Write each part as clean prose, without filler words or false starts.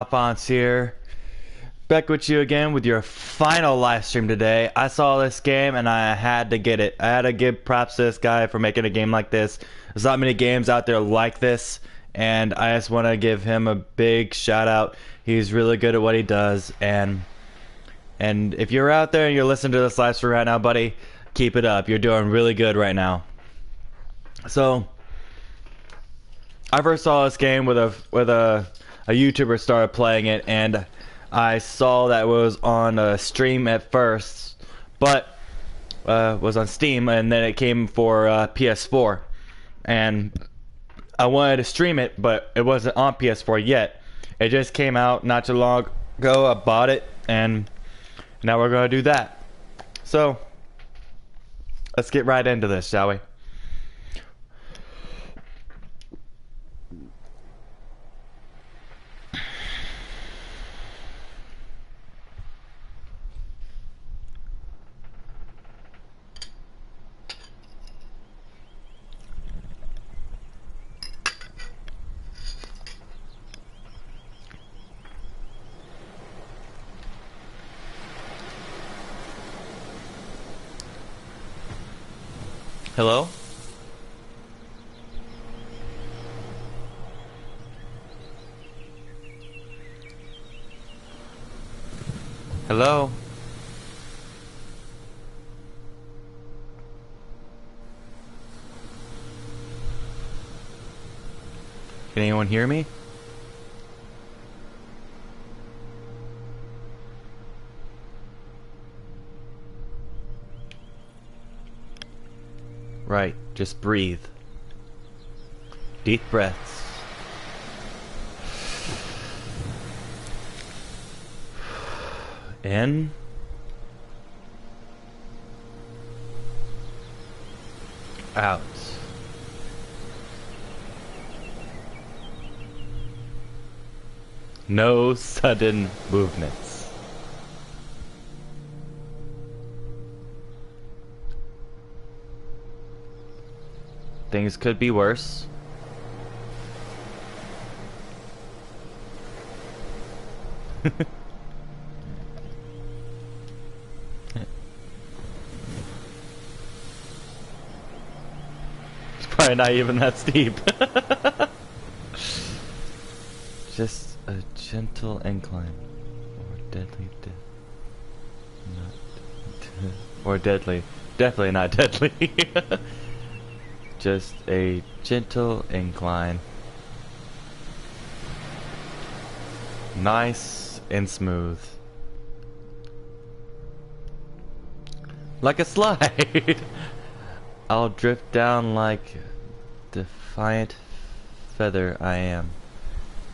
Alfonze here, back with you again with your final live stream today. I saw this game and I had to get it. I had to give props to this guy for making a game like this. There's not many games out there like this, and I just want to give him a big shout out. He's really good at what he does, and if you're out there and you're listening to this live stream right now, buddy, keep it up. You're doing really good right now. So, I first saw this game with a YouTuber started playing it, and I saw that it was on a stream at first, but was on Steam, and then it came for PS4, and I wanted to stream it, but it wasn't on PS4 yet. It just came out not too long ago. I bought it, and now we're gonna do that. So let's get right into this, shall we? Hello? Hello? Can anyone hear me? Right, just breathe. Deep breaths. In. Out. No sudden movements. Things could be worse. It's probably not even that steep. Just a gentle incline. Or deadly or deadly. Definitely not deadly. Just a gentle incline. Nice and smooth. Like a slide. I'll drift down like defiant feather I am.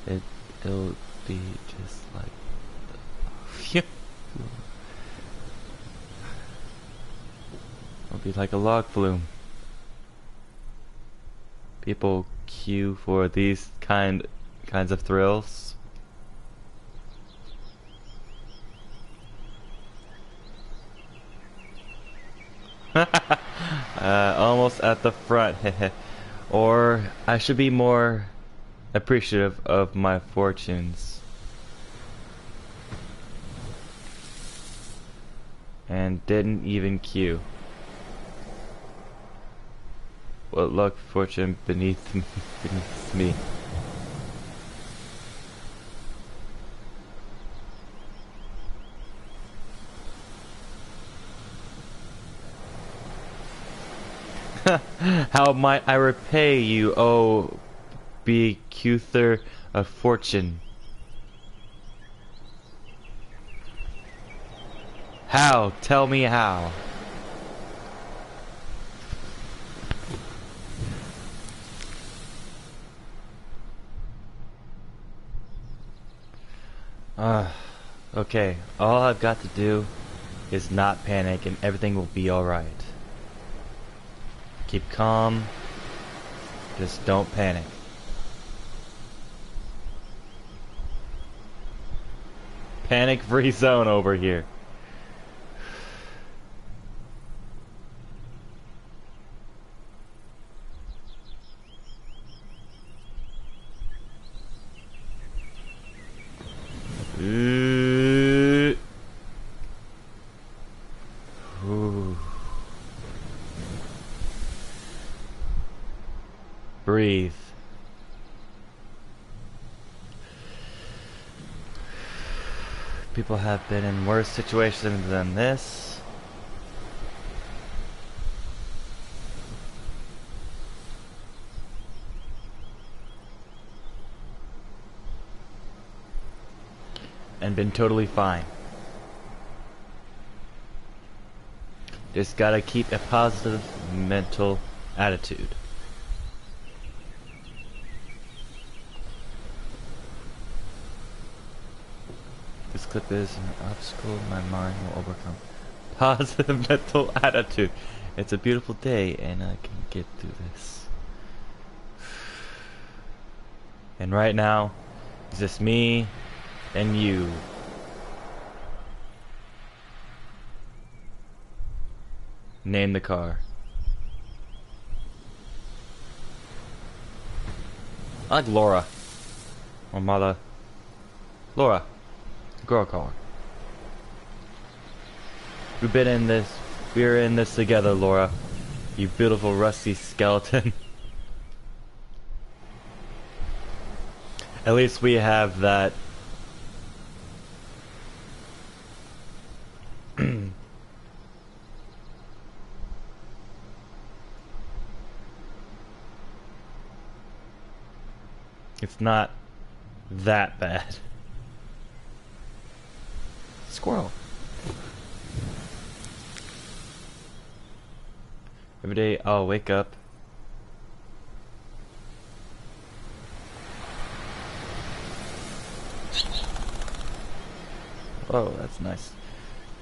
It'll be just like it'll be like a log flume. People queue for these kinds of thrills. Almost at the front. Or I should be more appreciative of my fortunes. And didn't even queue. What luck, fortune beneath me. How might I repay you, oh bequeather of fortune? How? Tell me how. Okay, all I've got to do is not panic and everything will be alright. Keep calm, just don't panic. Panic-free zone over here. Ooh. Breathe. People have been in worse situations than this. And been totally fine. Just gotta keep a positive mental attitude. This clip is an obstacle my mind will overcome. Positive mental attitude. It's a beautiful day and I can get through this. And right now, it's just me and you. Name the car. I like Laura. Or mother. Laura. Girl car. We're in this together, Laura. You beautiful rusty skeleton. At least we have that. It's not that bad. Squirrel. Every day I'll wake up. Oh, that's nice.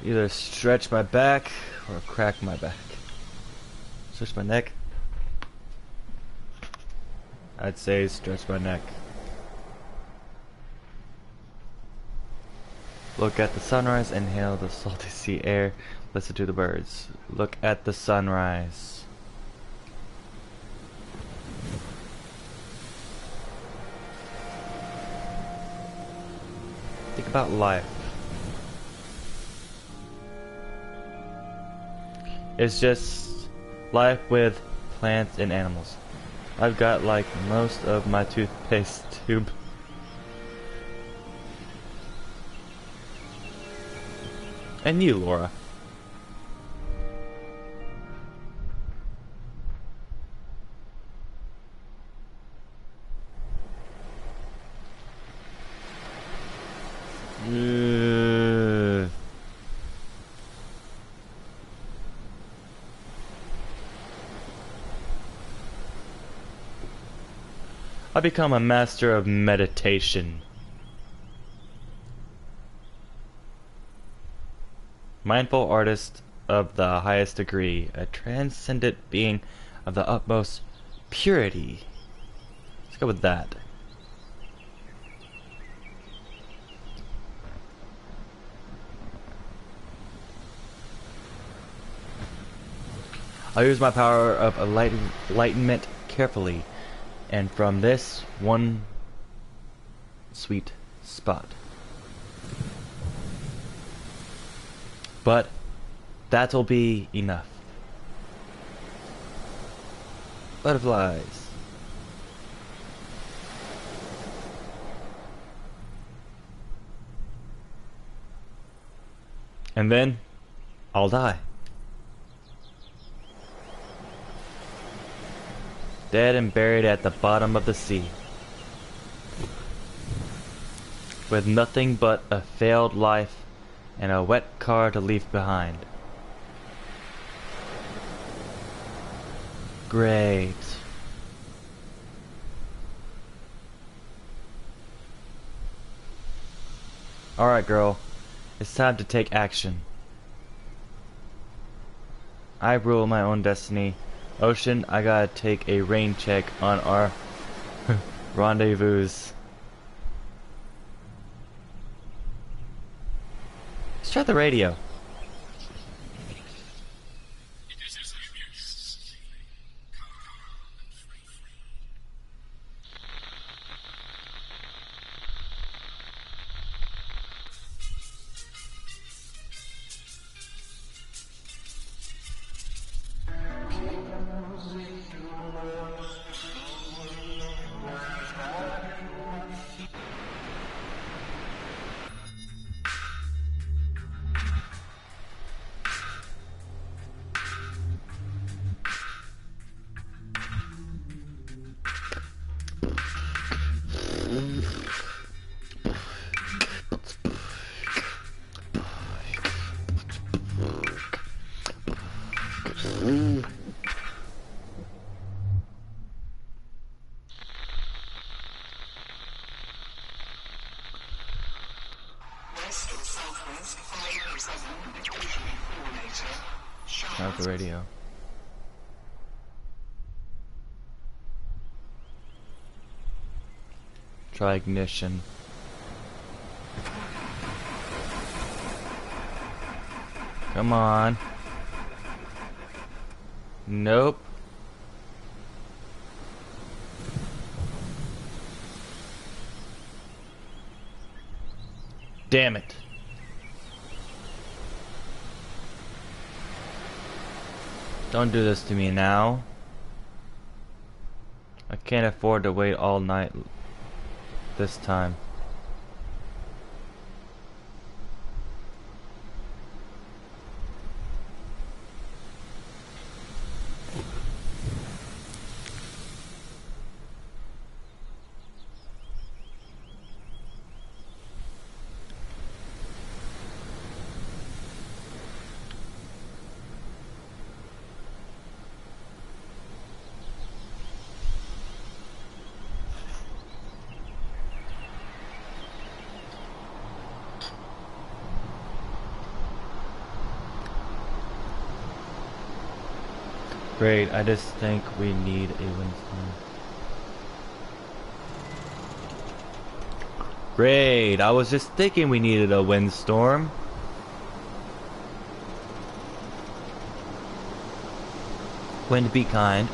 Either stretch my back or crack my back. Stretch my neck. I'd say stretch my neck. Look at the sunrise, inhale the salty sea air, listen to the birds. Look at the sunrise. Think about life. It's just life with plants and animals. I've got like most of my toothpaste tube. And you, Laura. I become a master of meditation. Mindful artist of the highest degree, a transcendent being of the utmost purity. Let's go with that. I'll use my power of enlightenment carefully, and from this one sweet spot. But that'll be enough. Butterflies. And then I'll die. Dead and buried at the bottom of the sea. With nothing but a failed life and a wet car to leave behind. Great. Alright, girl. It's time to take action. I rule my own destiny. Ocean, I gotta take a rain check on our rendezvous. Let's try the radio. Turn off the radio. Try ignition. Come on. Nope. Damn it. Don't do this to me now. I can't afford to wait all night this time. Great, I just think we need a windstorm. Great, I was just thinking we needed a windstorm. Wind be kind.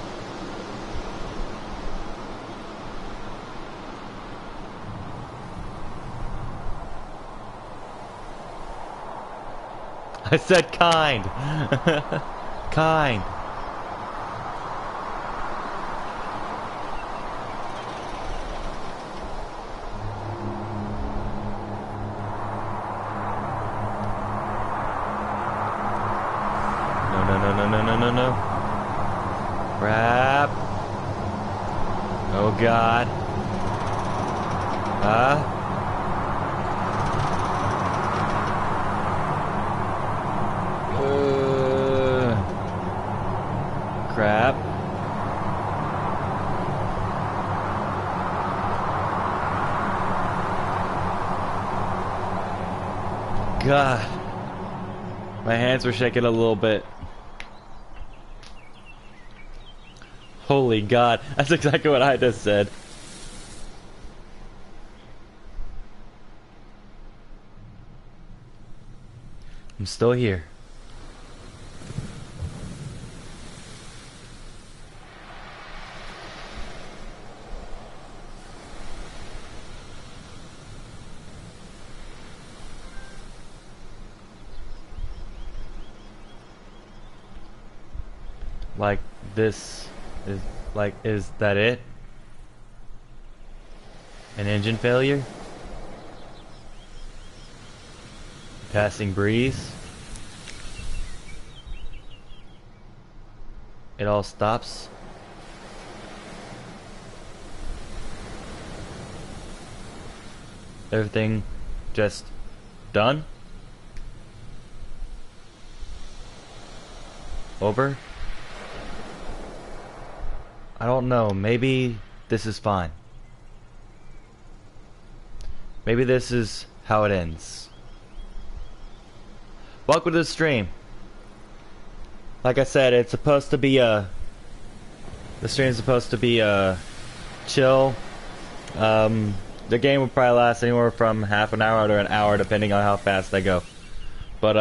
I said kind. Kind. No. Crap. Oh God. Crap. God. My hands were shaking a little bit. Holy God, that's exactly what I just said. I'm still here. Like this. Is that it? An engine failure? Passing breeze? It all stops? Everything just done? Over? I don't know, maybe this is fine. Maybe this is how it ends. Welcome to the stream. Like I said, it's supposed to be the stream's supposed to be chill. The game will probably last anywhere from half an hour to an hour depending on how fast I go. But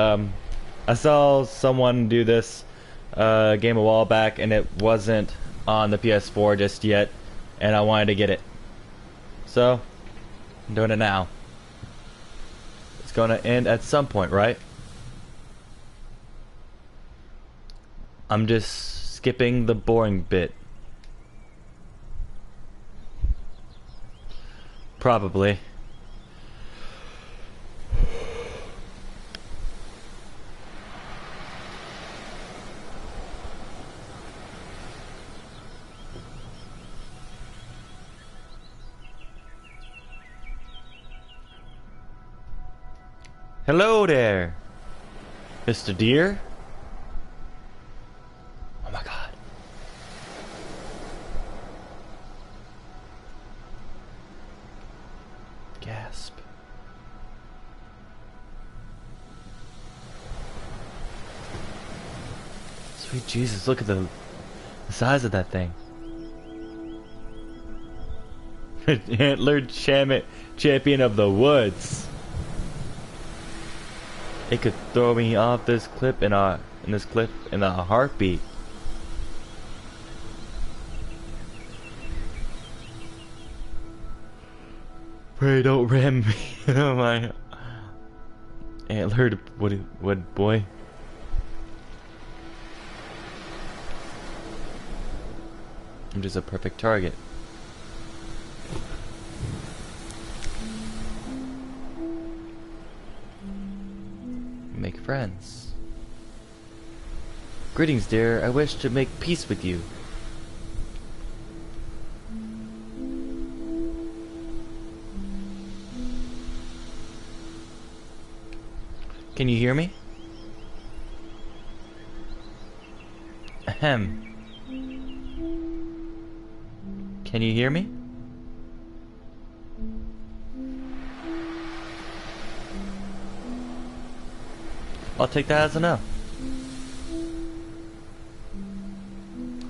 I saw someone do this game a while back and it wasn't on the PS4 just yet, and I wanted to get it. So, I'm doing it now. It's gonna end at some point, right? I'm just skipping the boring bit. Probably. Hello there, Mr. Deer. Oh my God. Gasp. Sweet Jesus, look at the size of that thing. Antlered champion of the woods. It could throw me off this cliff in a heartbeat. Pray don't ram me. Oh my antlered wood boy. I'm just a perfect target. Make friends. Greetings, dear. I wish to make peace with you. Can you hear me? Ahem. Can you hear me? I'll take that as a no.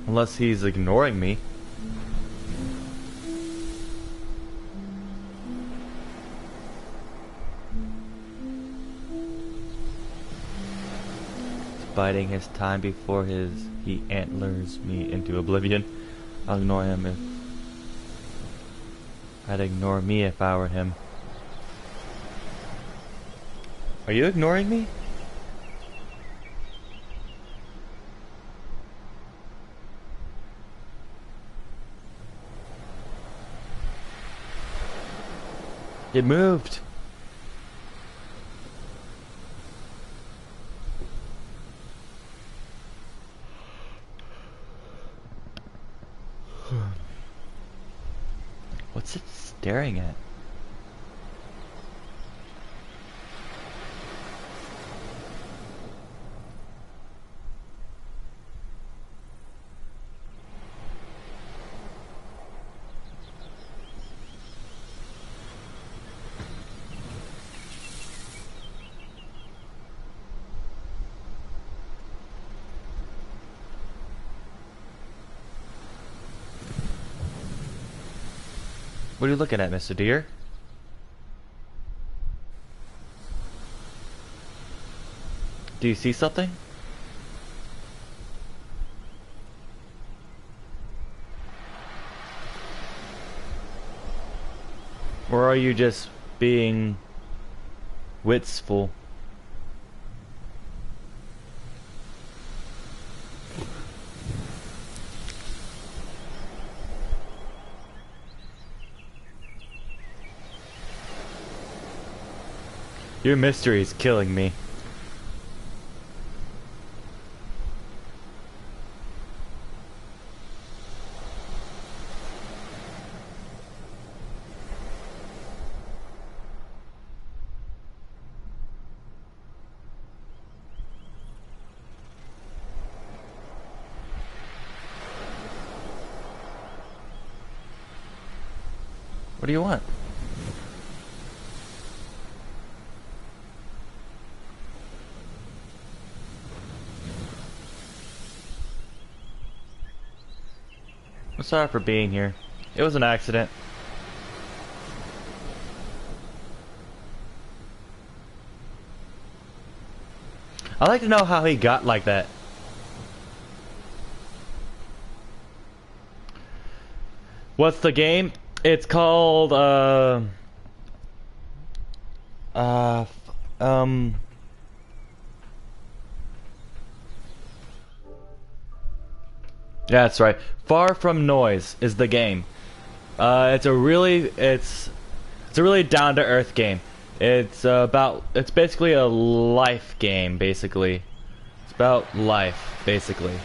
Unless he's ignoring me. Biding his time before he antlers me into oblivion. I'll ignore him if I'd ignore me if I were him. Are you ignoring me? It moved. What's it staring at? What are you looking at, Mr. Deer? Do you see something? Or are you just being wistful? Your mystery is killing me. What do you want? I'm sorry for being here. It was an accident. I'd like to know how he got like that. What's the game? It's called, yeah, that's right. Far From Noise is the game. It's a really down to earth game. It's basically a life game, basically. It's about life, basically.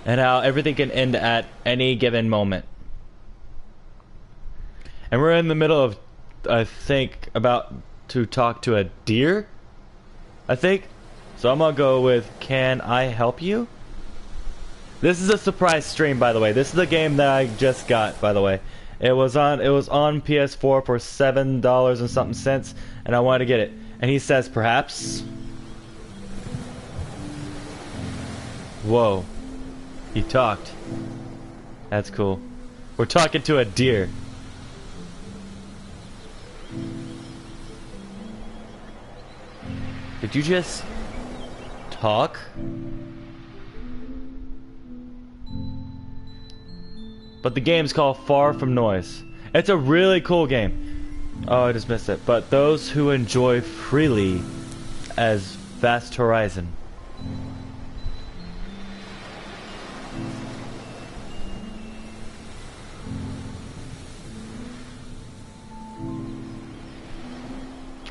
And how everything can end at any given moment. And we're in the middle of, I think, about to talk to a deer? I think. So I'm gonna go with, can I help you? This is a surprise stream, by the way. This is the game that I just got, by the way. It was on PS4 for $7 and something cents, and I wanted to get it. And he says, perhaps. Whoa. He talked. That's cool. We're talking to a deer. Did you just talk? But the game's called Far From Noise. It's a really cool game. Oh, I just missed it. But those who enjoy freely as Vast Horizon.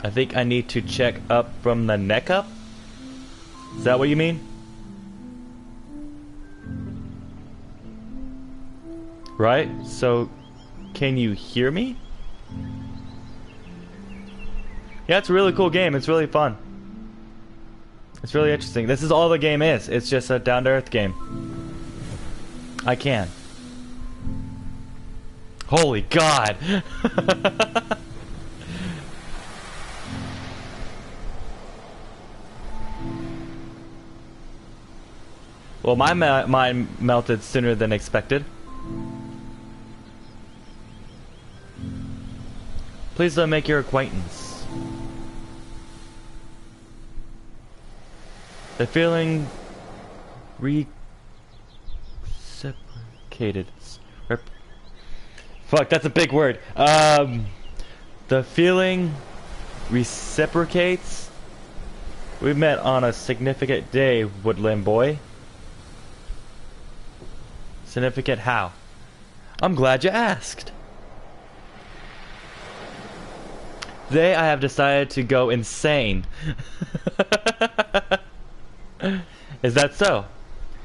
I think I need to check up from the neck up? Is that what you mean? Right? So, can you hear me? Yeah, it's a really cool game. It's really fun. It's really interesting. This is all the game is. It's just a down-to-earth game. I can. Holy God! Well, my mind melted sooner than expected. Please don't make your acquaintance. The feeling reciprocated. Fuck, that's a big word. The feeling reciprocates. We met on a significant day, Woodland Boy. Significant how? I'm glad you asked. Today I have decided to go insane. Is that so?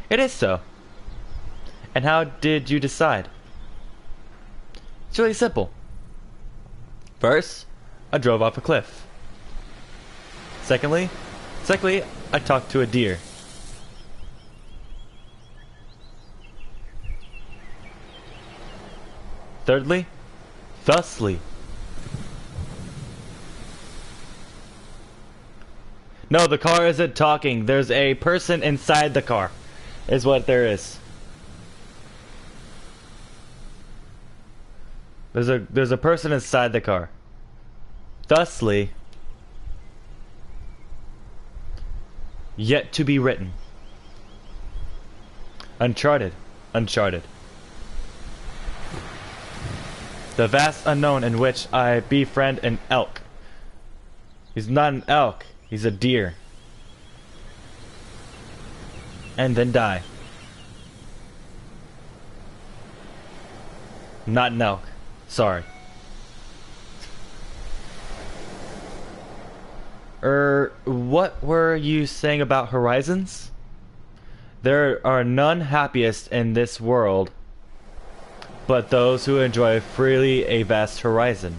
It is so. And how did you decide? It's really simple. First, I drove off a cliff. Secondly, I talked to a deer. Thirdly, thusly. No, the car isn't talking. There's a person inside the car, is what there is. There's a person inside the car. Thusly, yet to be written. Uncharted. The vast unknown in which I befriend an elk. He's not an elk, he's a deer. And then die. Not an elk. Sorry. What were you saying about horizons? There are none happiest in this world but those who enjoy freely a vast horizon.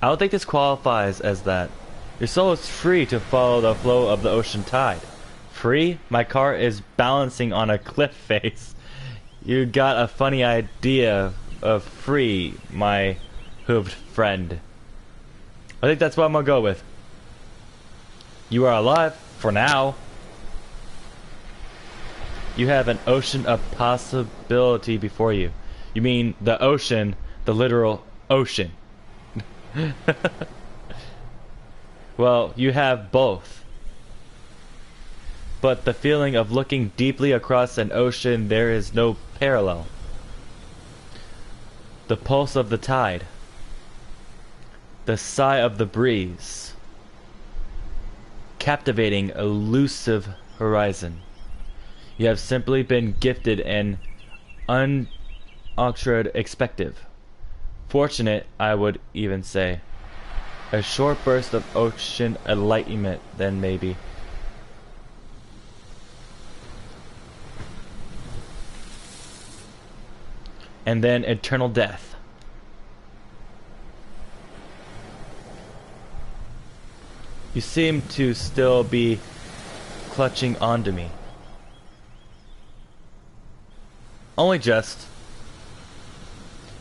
I don't think this qualifies as that. Your soul is free to follow the flow of the ocean tide. Free? My car is balancing on a cliff face. You got a funny idea of free, my hooved friend. I think that's what I'm gonna go with. You are alive, for now. You have an ocean of possibility before you. You mean the ocean, the literal ocean. Well, you have both. But the feeling of looking deeply across an ocean, there is no parallel. The pulse of the tide. The sigh of the breeze. Captivating, elusive horizon. You have simply been gifted an unaltered perspective. Fortunate, I would even say. A short burst of ocean enlightenment, then maybe. And then eternal death. You seem to still be clutching onto me. Only just.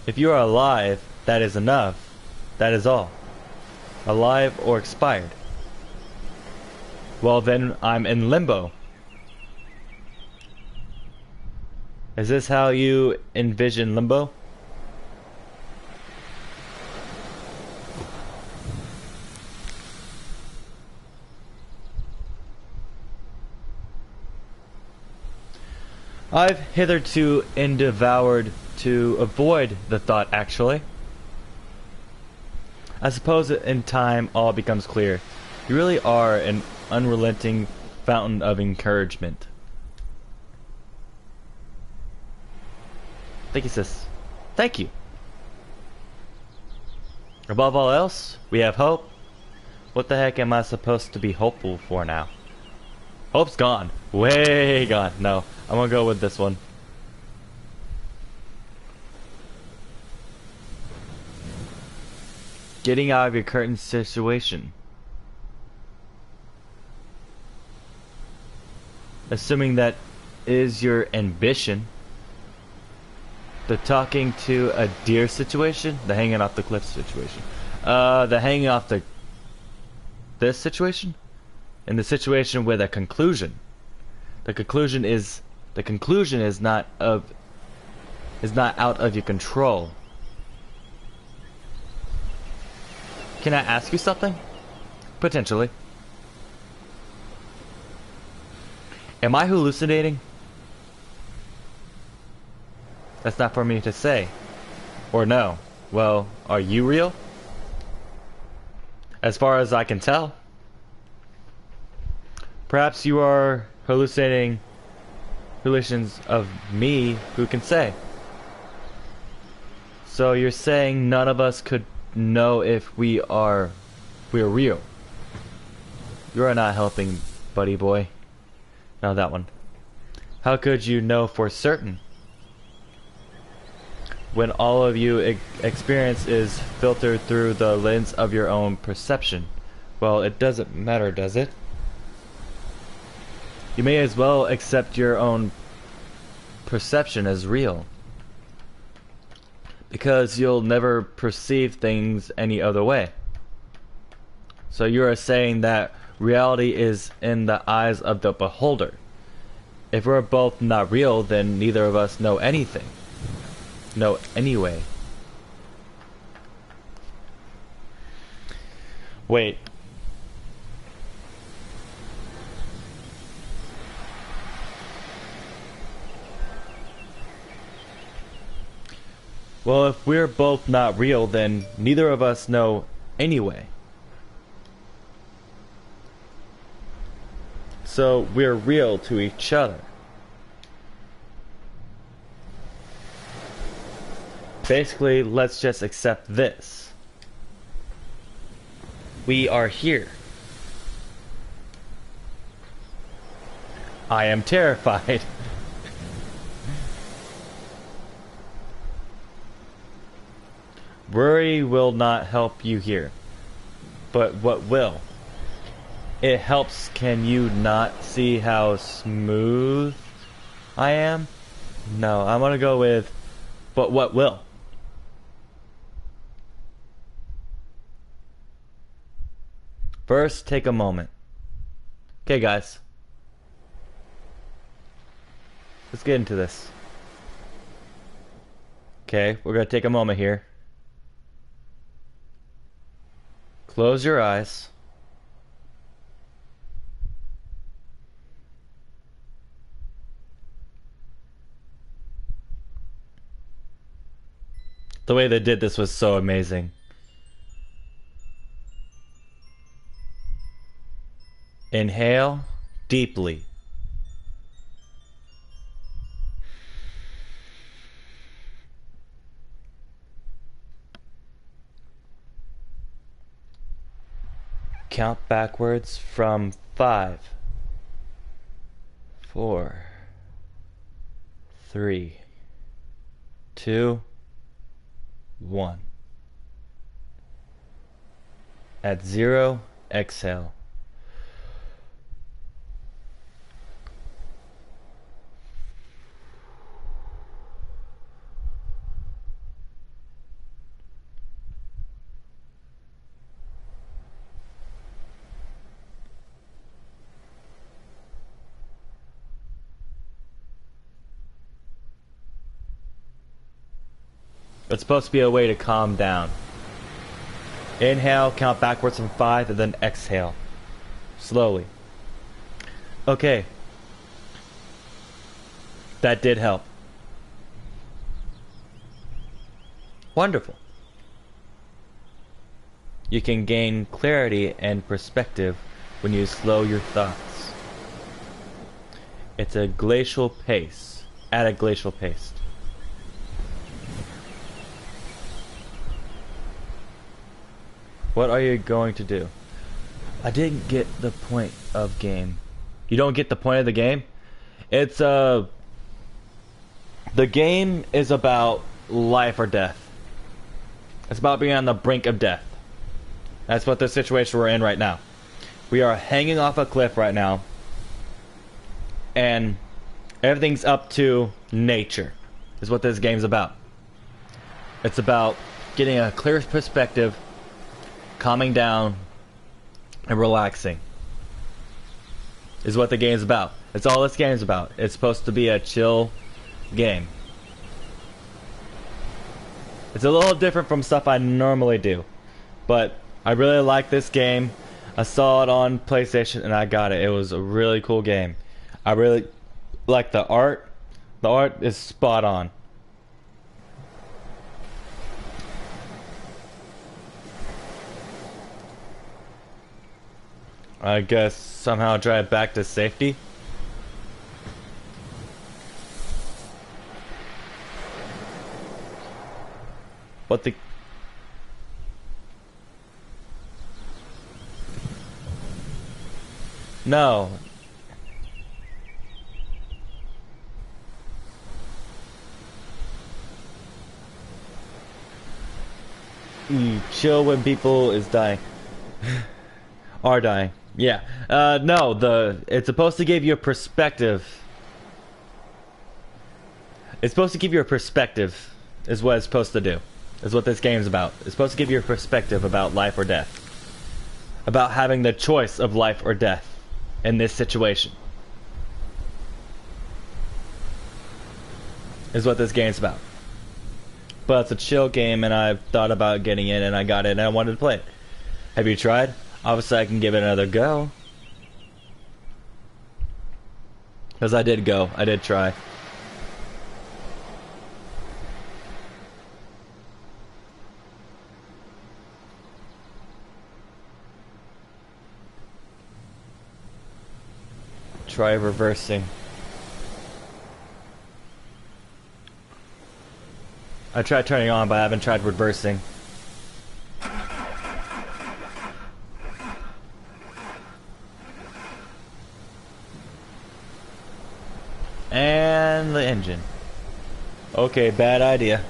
If you are alive, that is enough. That is all. alive or expired. Well, then I'm in limbo. Is this how you envision limbo? I've hitherto endeavored to avoid the thought, actually. I suppose in time all becomes clear. You really are an unrelenting fountain of encouragement. Thank you, sis. Thank you. Above all else, we have hope. What the heck am I supposed to be hopeful for now? Hope's gone. Way gone. No, I'm gonna go with this one. Getting out of your current situation. Assuming that is your ambition. The talking to a deer situation? The hanging off the cliff situation. The hanging off the... This situation? In the situation with a conclusion. The conclusion is not out of your control. Can I ask you something? Potentially. Am I hallucinating? That's not for me to say. Or no. Well, are you real? As far as I can tell. Perhaps you are hallucinating hallucinations of me, who can say? So you're saying none of us could know if we're real. You're not helping, buddy boy. Now that one. How could you know for certain? When all of you experience is filtered through the lens of your own perception. Well, it doesn't matter, does it? You may as well accept your own perception as real. Because you'll never perceive things any other way. So you are saying that reality is in the eyes of the beholder. If we're both not real, then neither of us know anything. No, anyway. Wait. Well, if we're both not real, then neither of us know anyway. So we're real to each other. Basically, let's just accept this. We are here. I am terrified. Worry will not help you here. But what will? It helps. Can you not see how smooth I am? No, I'm gonna go with, but what will? First, take a moment. Okay, guys. Let's get into this. Okay, we're gonna take a moment here. Close your eyes. The way they did this was so amazing. Inhale deeply. Count backwards from 5, 4, 3, 2, 1. At 0, exhale. It's supposed to be a way to calm down. Inhale, count backwards from 5, and then exhale. Slowly. Okay. That did help. Wonderful. You can gain clarity and perspective when you slow your thoughts. It's a glacial pace. At a glacial pace. What are you going to do? I didn't get the point of game. You don't get the point of the game? It's the game is about life or death. It's about being on the brink of death. That's what the situation we're in right now. We are hanging off a cliff right now, and everything's up to nature, is what this game's about. It's about getting a clear perspective, calming down, and relaxing, is what the game's about. It's all this game's about. It's supposed to be a chill game. It's a little different from stuff I normally do, but I really like this game. I saw it on PlayStation and I got it. It was a really cool game. I really like the art. The art is spot on. I guess somehow drive back to safety. What the... No. Chill when people is dying. Are dying. Yeah. No, it's supposed to give you a perspective. It's supposed to give you a perspective, is what it's supposed to do. Is what this game's about. It's supposed to give you a perspective about life or death. About having the choice of life or death in this situation. Is what this game's about. But it's a chill game and I've thought about getting in and I got it and I wanted to play it. Have you tried? Obviously I can give it another go. Because I did go. I did try. Try reversing. I tried turning on, but I haven't tried reversing. And the engine. Okay, bad idea.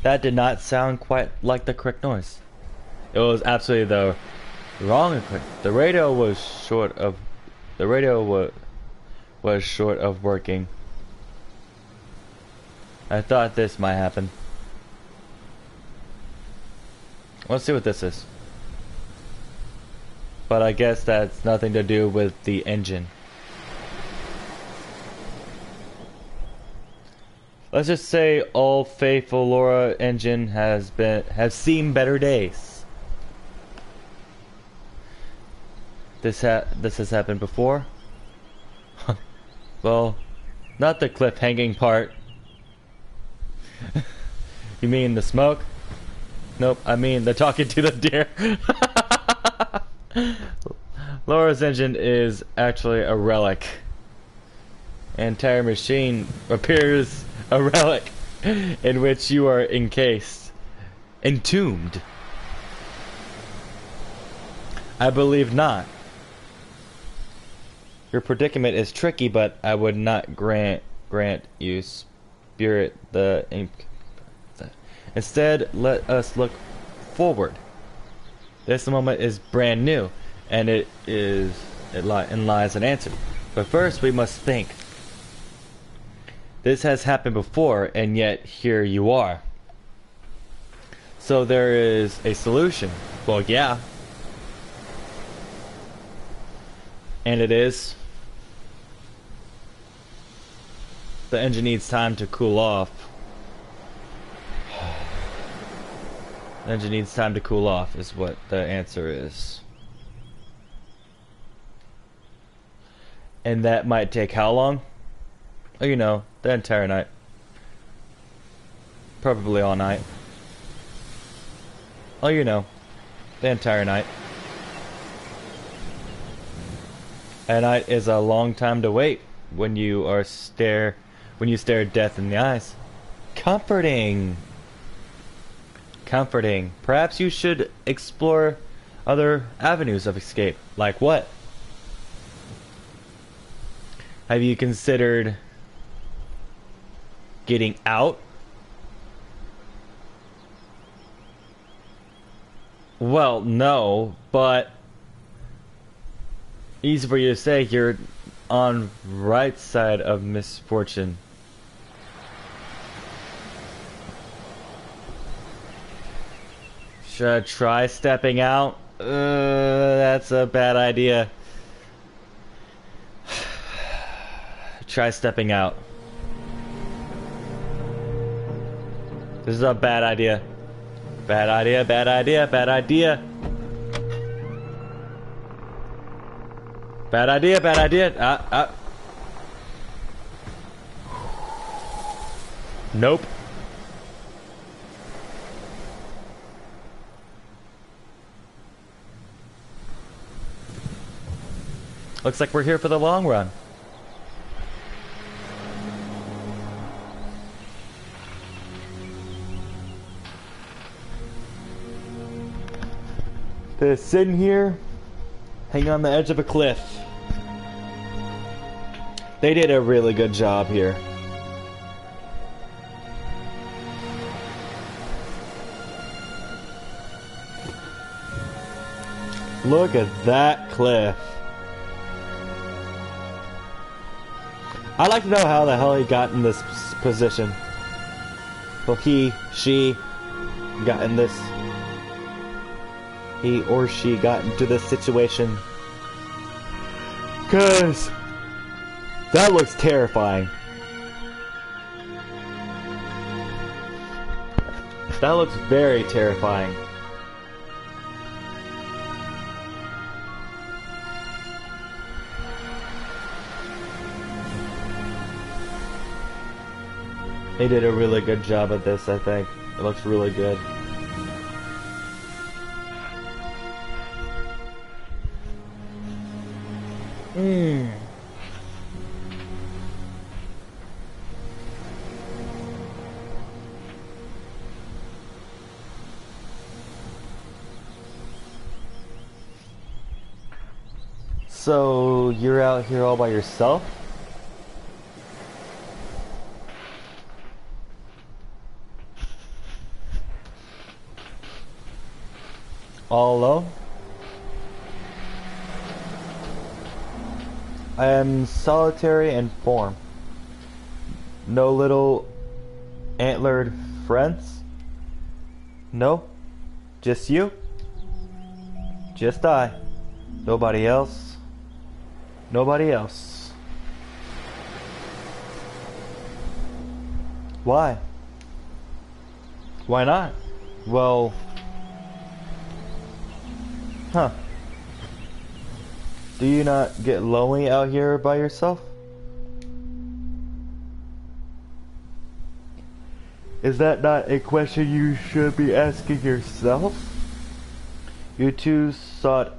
That did not sound quite like the correct noise. It was absolutely the wrong. The radio was short of. The radio was short of working. I thought this might happen. Let's see what this is. But I guess that's nothing to do with the engine. Let's just say Old Faithful Laura engine has seen better days. This has happened before. Well, not the cliff hanging part. You mean the smoke? Nope, I mean the talking to the deer. Laura's engine is actually a relic. Entire machine appears a relic in which you are encased, entombed. I believe not. Your predicament is tricky, but I would not grant you spirit the ink. Instead, let us look forward. This moment is brand new, and it lies an answer. But first, we must think. This has happened before, and yet here you are. So there is a solution. Well, yeah. And it is The engine needs time to cool off. The engine needs time to cool off is what the answer is. And that might take how long? Oh, you know, the entire night. Probably all night. Oh, you know, the entire night. A night is a long time to wait when you stare death in the eyes. Comforting. Comforting. Perhaps you should explore other avenues of escape. Like what? Have you considered getting out? Well, no, but easy for you to say. You're on right side of misfortune. Should I try stepping out? That's a bad idea. Try stepping out. This is a bad idea. Bad idea, bad idea, bad idea. Bad idea, bad idea. Nope. Looks like we're here for the long run. They're sitting here, hanging on the edge of a cliff. They did a really good job here. Look at that cliff. I'd like to know how the hell he got in this position. Well, she got in this. He or she got into this situation. 'Cause that looks terrifying. That looks very terrifying. They did a really good job at this, I think. It looks really good. So, you're out here all by yourself? All alone? I am solitary in form. No little antlered friends? No? Just you? Just I. Nobody else. Nobody else. Why? Why not? Well... Huh. Do you not get lonely out here by yourself? Is that not a question you should be asking yourself? You too sought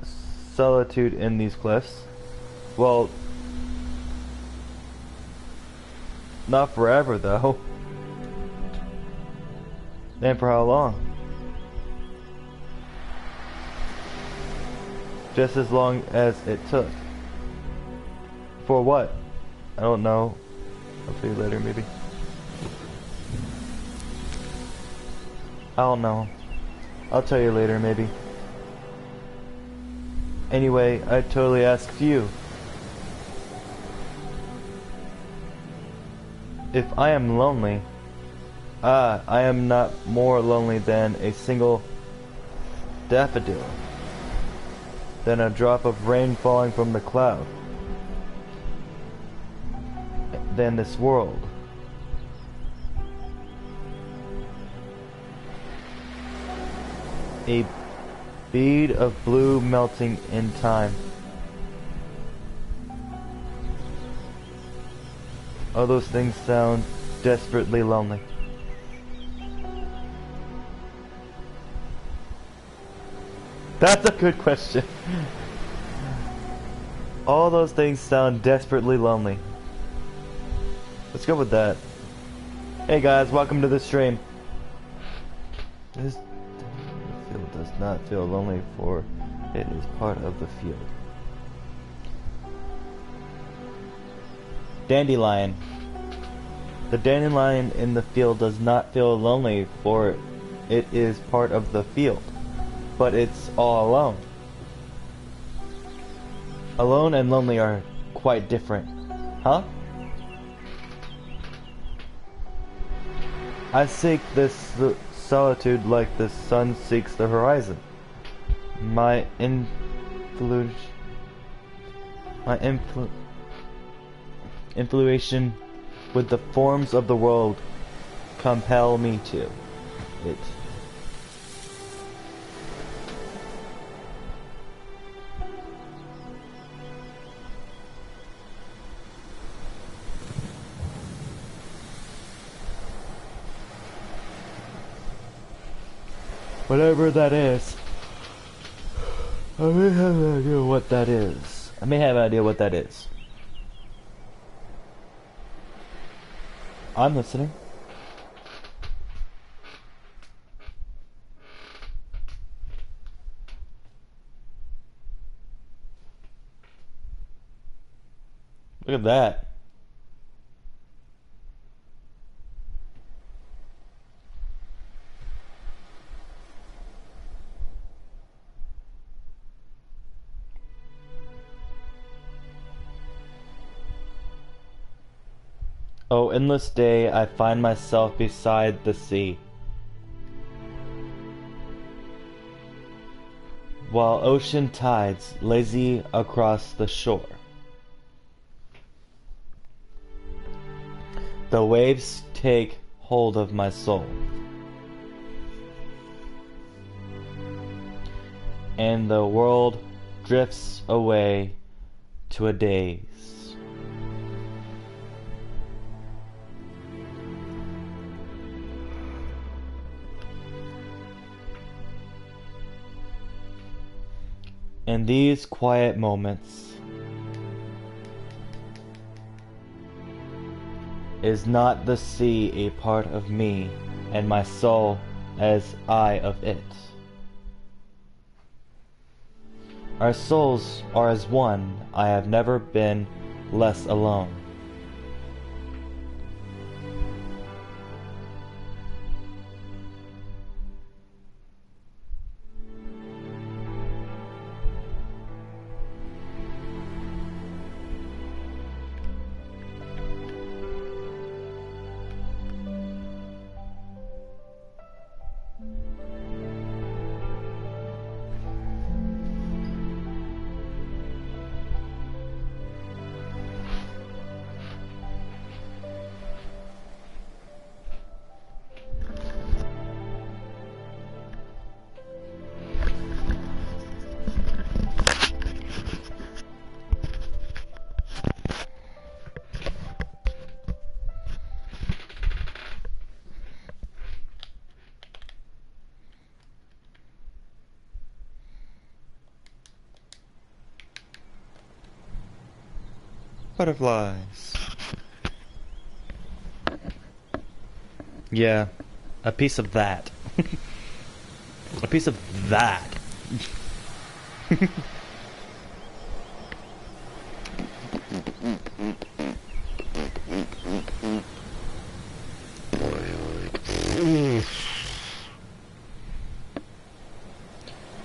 solitude in these cliffs. Well, not forever though. And for how long? Just as long as it took. For what? I don't know. I'll tell you later, maybe. I don't know. I'll tell you later, maybe. Anyway, I totally asked you. If I am lonely, I am not more lonely than a single daffodil, than a drop of rain falling from the cloud, than this world. A bead of blue melting in time. All those things sound desperately lonely. That's a good question. All those things sound desperately lonely. Let's go with that. Hey guys, welcome to the stream. This field does not feel lonely, for it is part of the field. Dandelion. The dandelion in the field does not feel lonely, for it is part of the field. But it's all alone. Alone and lonely are quite different. Huh? I seek this solitude like the sun seeks the horizon. My influation with the forms of the world compel me to it. Whatever that is. I may have an idea what that is. I may have an idea what that is. I'm listening. Look at that. Oh, endless day, I find myself beside the sea, while ocean tides lazy across the shore. The waves take hold of my soul, and the world drifts away to a daze. In these quiet moments, is not the sea a part of me, and my soul as I of it? Our souls are as one. I have never been less alone. Butterflies. Yeah, a piece of that. A piece of that.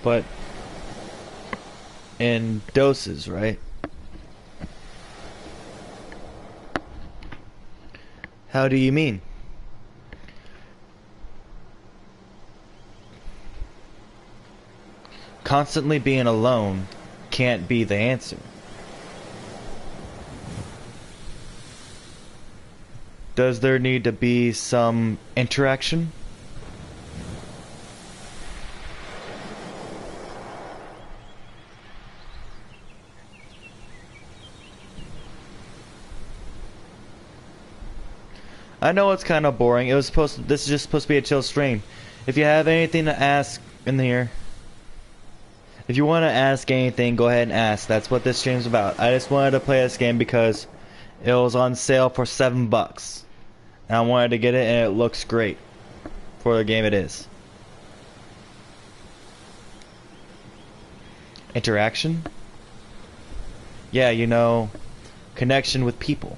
But in doses, right? How do you mean? Constantly being alone can't be the answer. Does there need to be some interaction? I know it's kind of boring. This is just supposed to be a chill stream. If you have anything to ask in here, if you want to ask anything, go ahead and ask. That's what this stream's about. I just wanted to play this game because it was on sale for $7. And I wanted to get it, and it looks great for the game it is. Interaction? Yeah, you know, connection with people.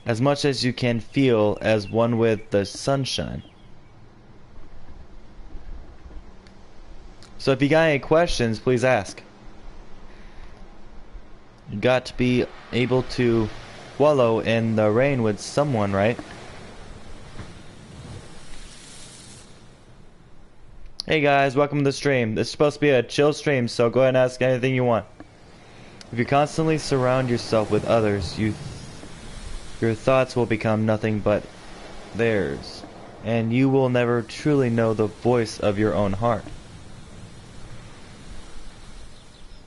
As much as you can feel as one with the sunshine. So if you got any questions, please ask. You got to be able to wallow in the rain with someone, right? Hey guys, welcome to the stream. This is supposed to be a chill stream, so go ahead and ask anything you want. If you constantly surround yourself with others, your thoughts will become nothing but theirs, and you will never truly know the voice of your own heart.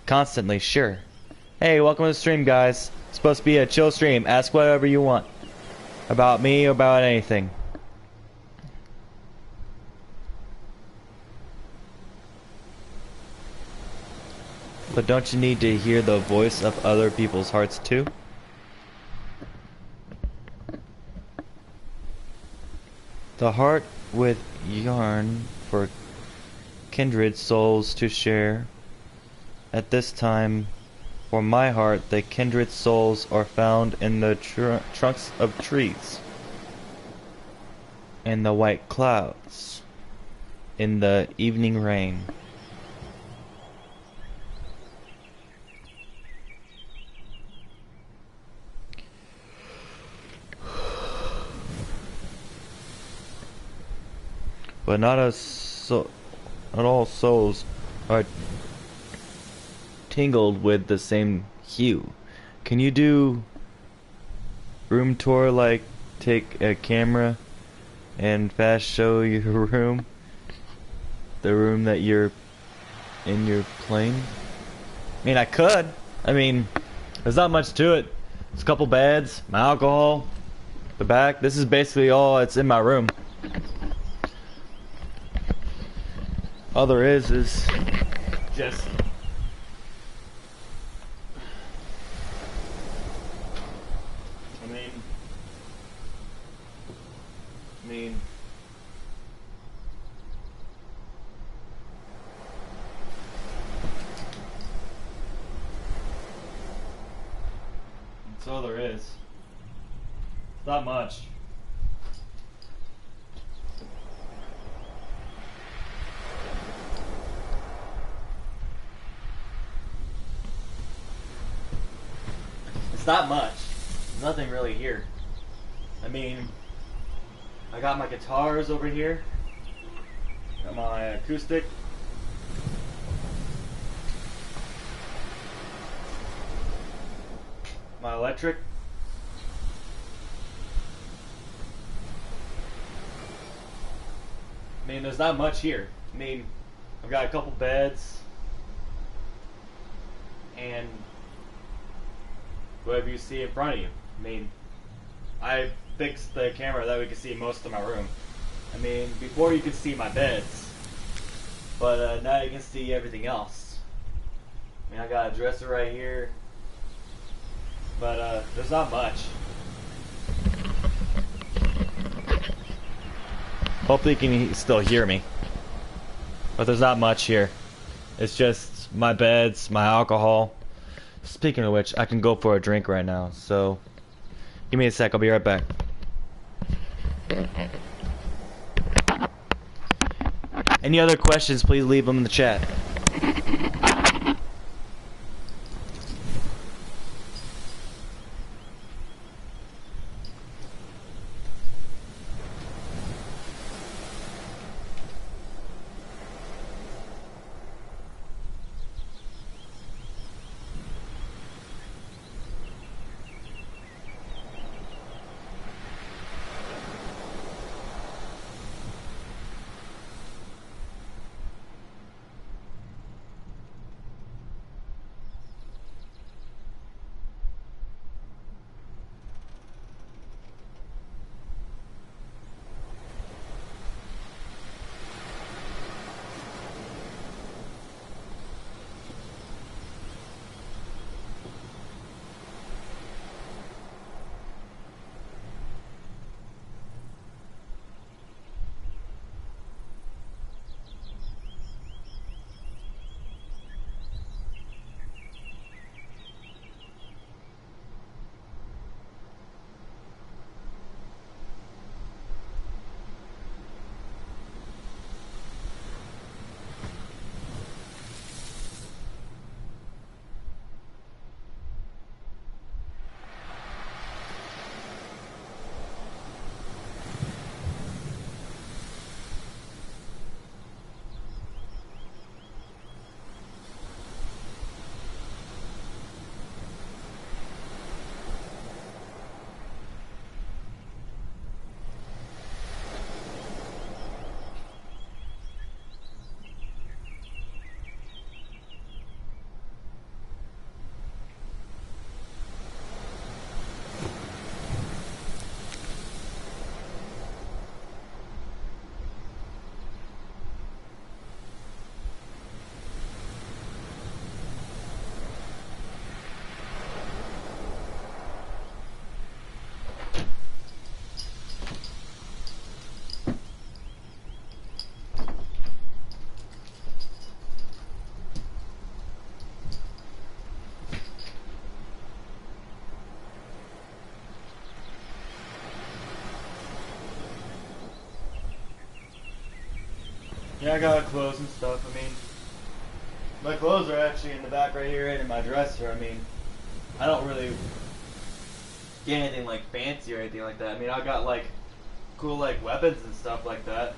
Constantly, sure. Hey, welcome to the stream, guys. It's supposed to be a chill stream. Ask whatever you want. About me or about anything. But don't you need to hear the voice of other people's hearts too? The heart with yarn for kindred souls to share. At this time, for my heart, the kindred souls are found in the trunks of trees, in the white clouds, in the evening rain. But not all souls are tingled with the same hue. Can you do room tour, like take a camera and fast show your room? The room that you're in your plane? I mean, I could. I mean, there's not much to it. It's a couple beds, my alcohol, the back. This is basically all that's in my room. All there is just I mean that's all there is. Not much. It's not much. There's nothing really here. I mean, I got my guitars over here. Got my acoustic. My electric. I mean, there's not much here. I mean, I've got a couple beds. And whatever you see in front of you. I mean, I fixed the camera that we could see most of my room. I mean, before you could see my beds, but now you can see everything else. I mean, I got a dresser right here, but there's not much. Hopefully you can still hear me, but there's not much here. It's just my beds, my alcohol. Speaking of which, I can go for a drink right now, so give me a sec, I'll be right back. Any other questions, please leave them in the chat. Yeah, I got clothes and stuff. I mean, my clothes are actually in the back right here and in my dresser. I mean, I don't really get anything like fancy or anything like that. I mean, I got like cool like weapons and stuff like that.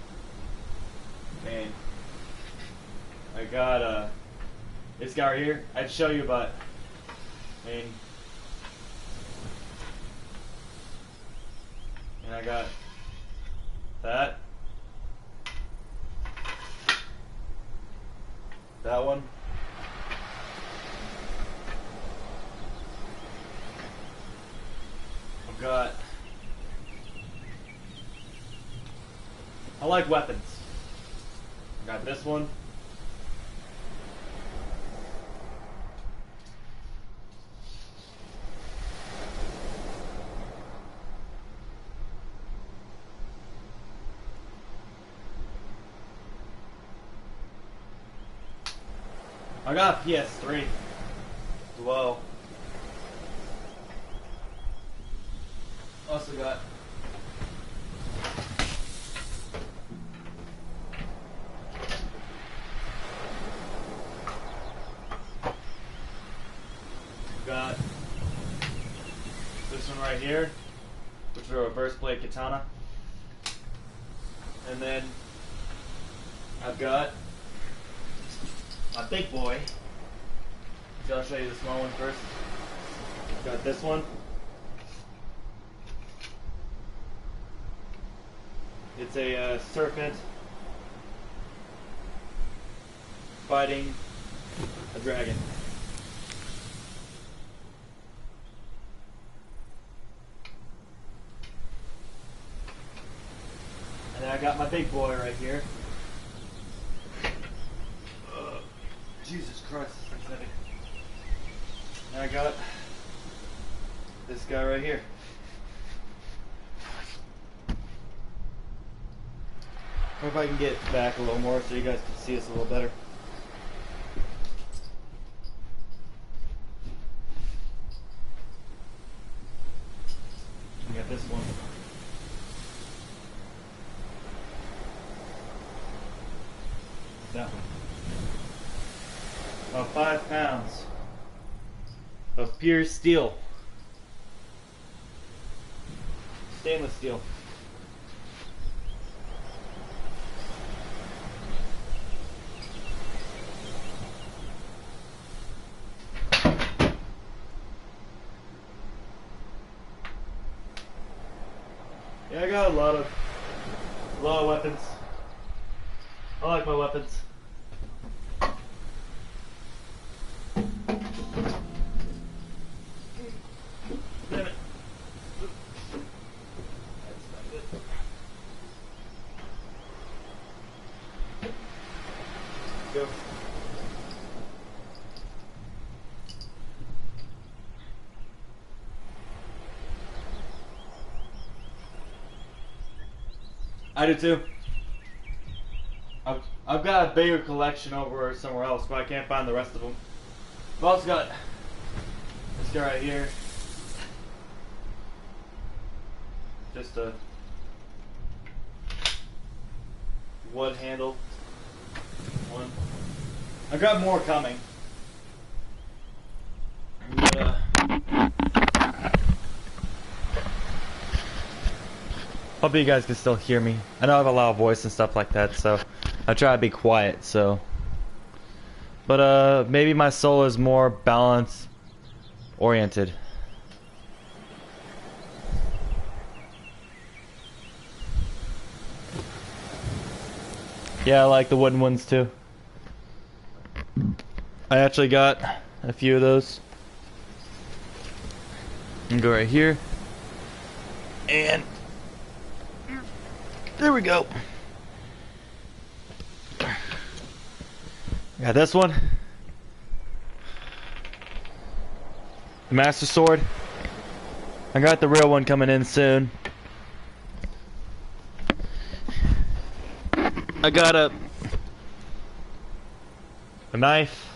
And I got this guy right here. I'd show you, but I mean, and I got that. That one. I've got. I like weapons. I got this one. I got a PS3 as well. Also got this one right here, which is a reverse blade katana. And then I've got my big boy. So I'll show you the small one first. I've got this one. It's a serpent fighting a dragon. And then I got my big boy right here. Jesus Christ, that's heavy. And I got this guy right here. Or if I can get back a little more so you guys can see us a little better. I got this one. That one. About 5 pounds of pure steel. Stainless steel. Yeah, I got a lot of weapons. I like my weapons. Damn it. That's not good. Go. I do too. I've got a bigger collection over somewhere else, but I can't find the rest of them. I've also got this guy right here. Just a wood handle one. I've got more coming. But, hope you guys can still hear me. I know I have a loud voice and stuff like that, so I try to be quiet. So, but maybe my soul is more balance oriented. Yeah, I like the wooden ones too. I actually got a few of those. And go right here. And there we go. Got this one. The Master Sword. I got the real one coming in soon. I got a knife.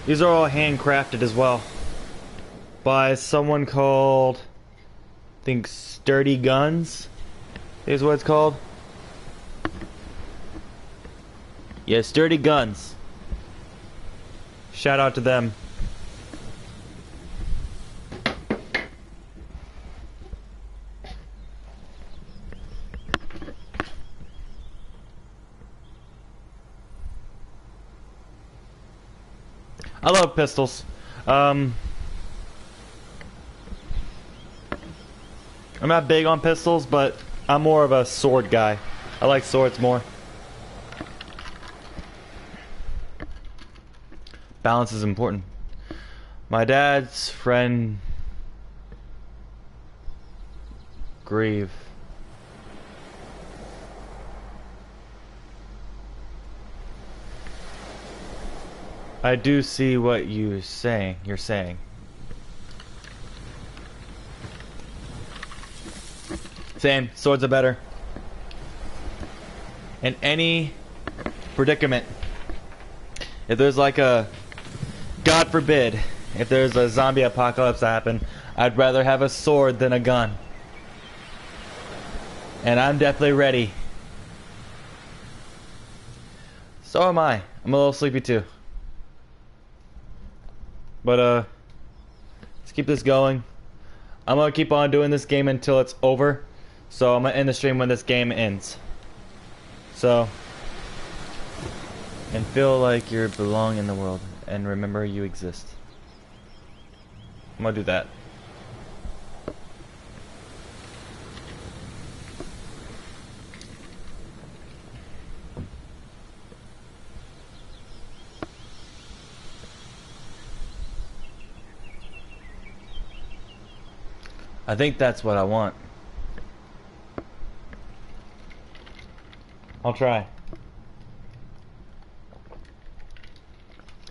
These are all handcrafted as well. by someone called, I think, Sturdy Guns is what it's called. Yeah, Sturdy Guns. Shout out to them. I love pistols. I'm not big on pistols, but I'm more of a sword guy. I like swords more. Balance is important. My dad's friend Grieve. I do see what you're saying. Same. Swords are better. In any predicament, if there's like a, God forbid, if there's a zombie apocalypse happen, I'd rather have a sword than a gun. And I'm definitely ready. So am I. I'm a little sleepy too. But let's keep this going. I'm gonna keep on doing this game until it's over. So I'm gonna end the stream when this game ends. So, and feel like you belong in the world and remember you exist. I'm gonna do that. I think that's what I want. I'll try.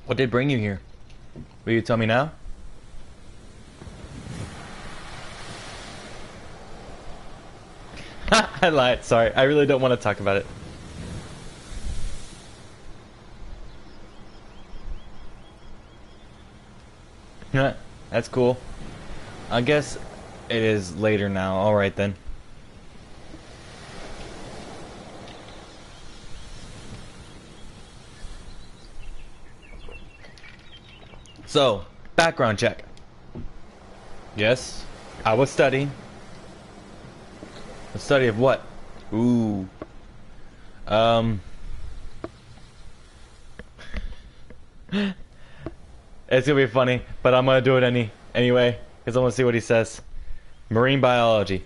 What did bring you here? Will you tell me now? I lied. Sorry. I really don't want to talk about it. That's cool. I guess it is later now. Alright then. So, background check. Yes, I was studying. A study of what? Ooh. It's gonna be funny, but I'm gonna do it anyway, because I want to see what he says. Marine biology.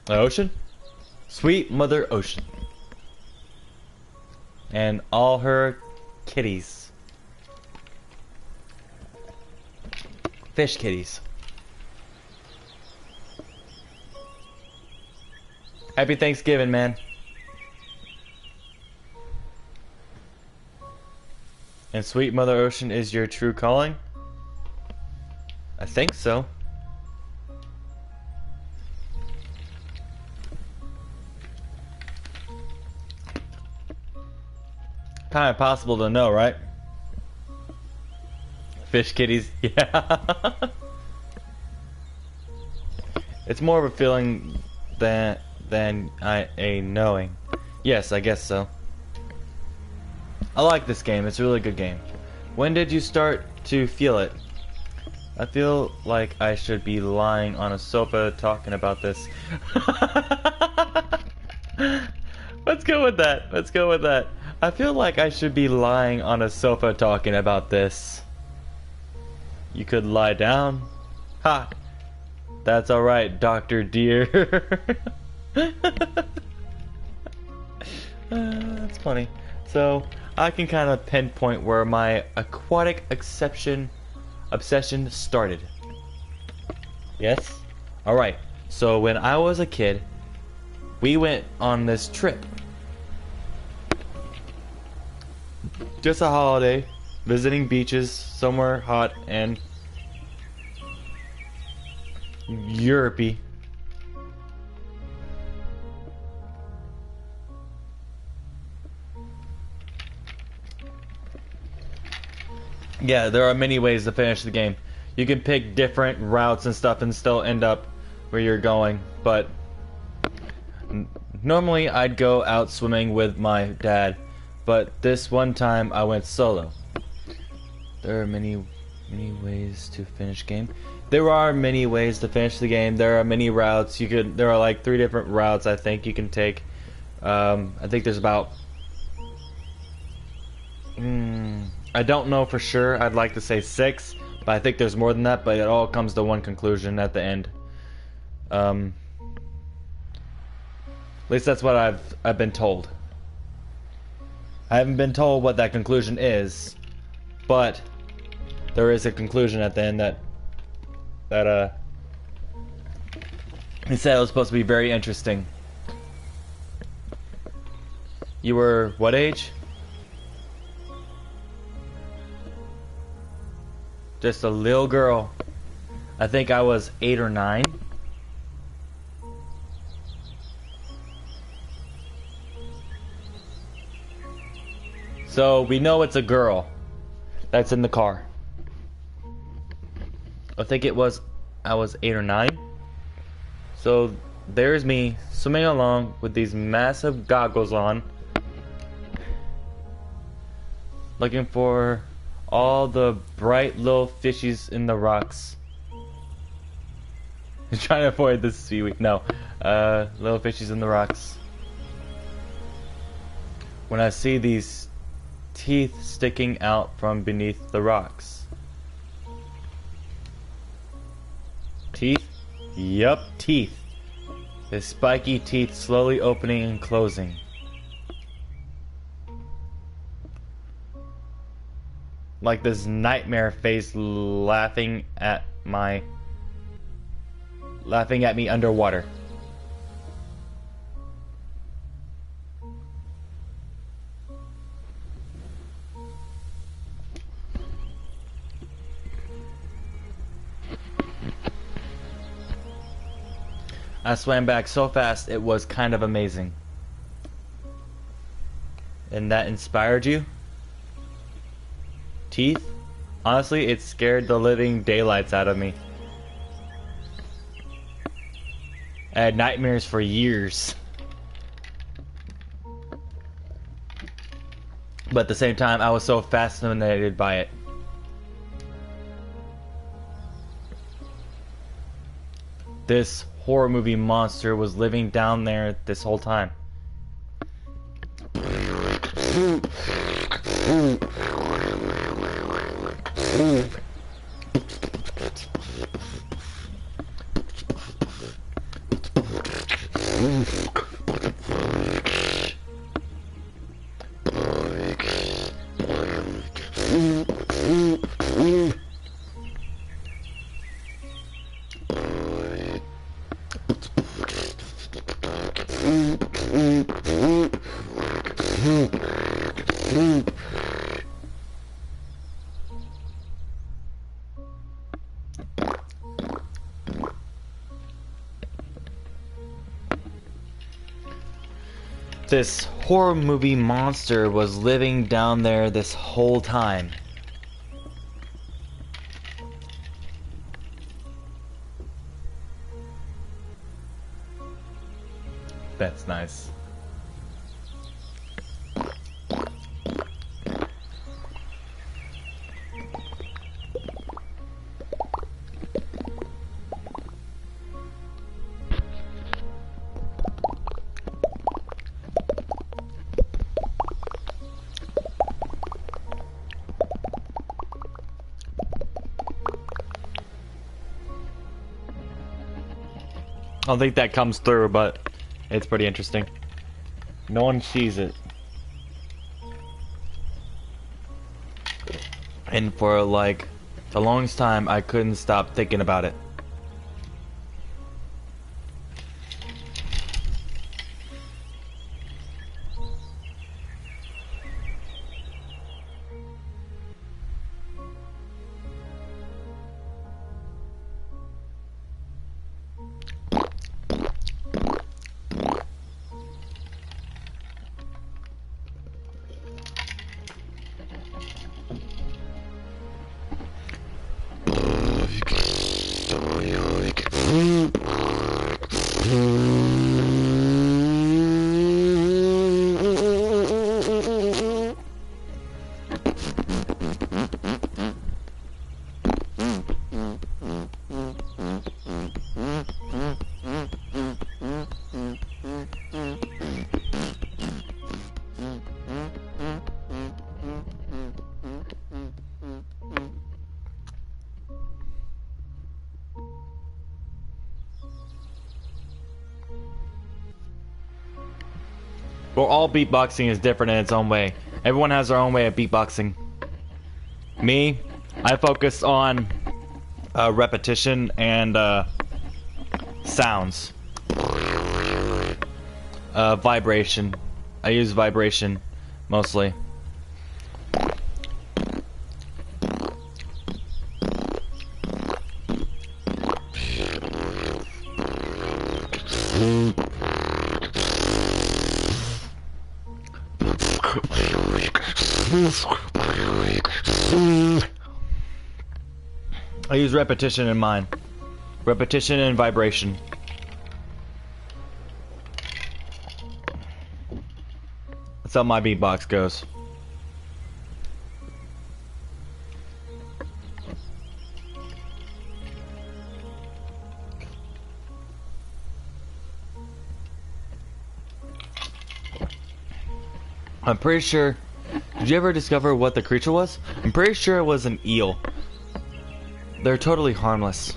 The ocean? Sweet Mother Ocean. And all her kitties. Fish kitties. Happy Thanksgiving, man. And Sweet Mother Ocean is your true calling? I think so. Kind of impossible to know, right? Fish kitties, yeah. It's more of a feeling than a knowing. Yes, I guess so. I like this game. It's a really good game. When did you start to feel it? I feel like I should be lying on a sofa talking about this. Let's go with that. Let's go with that. I feel like I should be lying on a sofa talking about this. You could lie down. Ha! That's alright, Dr. Deer. That's funny. So, I can kind of pinpoint where my aquatic obsession started. Yes? Alright, so when I was a kid, we went on this trip. Just a holiday, visiting beaches, somewhere hot and Europe-y. Yeah, there are many ways to finish the game. You can pick different routes and stuff and still end up where you're going, but normally I'd go out swimming with my dad, but this one time I went solo. There are many ways to finish game. There are many ways to finish the game. There are many routes. There are like 3 different routes I think you can take. I think there's about I don't know for sure. I'd like to say 6, but I think there's more than that, but it all comes to one conclusion at the end. At least that's what I've been told. I haven't been told what that conclusion is, but there is a conclusion at the end that he said it was supposed to be very interesting. You were what age? Just a little girl. I think I was 8 or 9. So we know it's a girl that's in the car. I think I was 8 or 9. So there's me swimming along with these massive goggles on, looking for all the bright little fishies in the rocks. Trying to avoid the seaweed. No, little fishies in the rocks. When I see these teeth sticking out from beneath the rocks. Teeth? Yup, teeth. The spiky teeth slowly opening and closing. Like this nightmare face laughing at me underwater. I swam back so fast it was kind of amazing. And that inspired you? Teeth? Honestly, it scared the living daylights out of me. I had nightmares for years. But at the same time, I was so fascinated by it. This horror movie monster was living down there this whole time. This horror movie monster was living down there this whole time. That's nice. I don't think that comes through, but it's pretty interesting. No one sees it. And for like the longest time, I couldn't stop thinking about it. Well, all beatboxing is different in its own way. Everyone has their own way of beatboxing. Me, I focus on repetition and sounds. Vibration. I use vibration mostly. I use repetition in mine. Repetition and vibration. That's how my beatbox goes. I'm pretty sure... Did you ever discover what the creature was? I'm pretty sure it was an eel. They're totally harmless.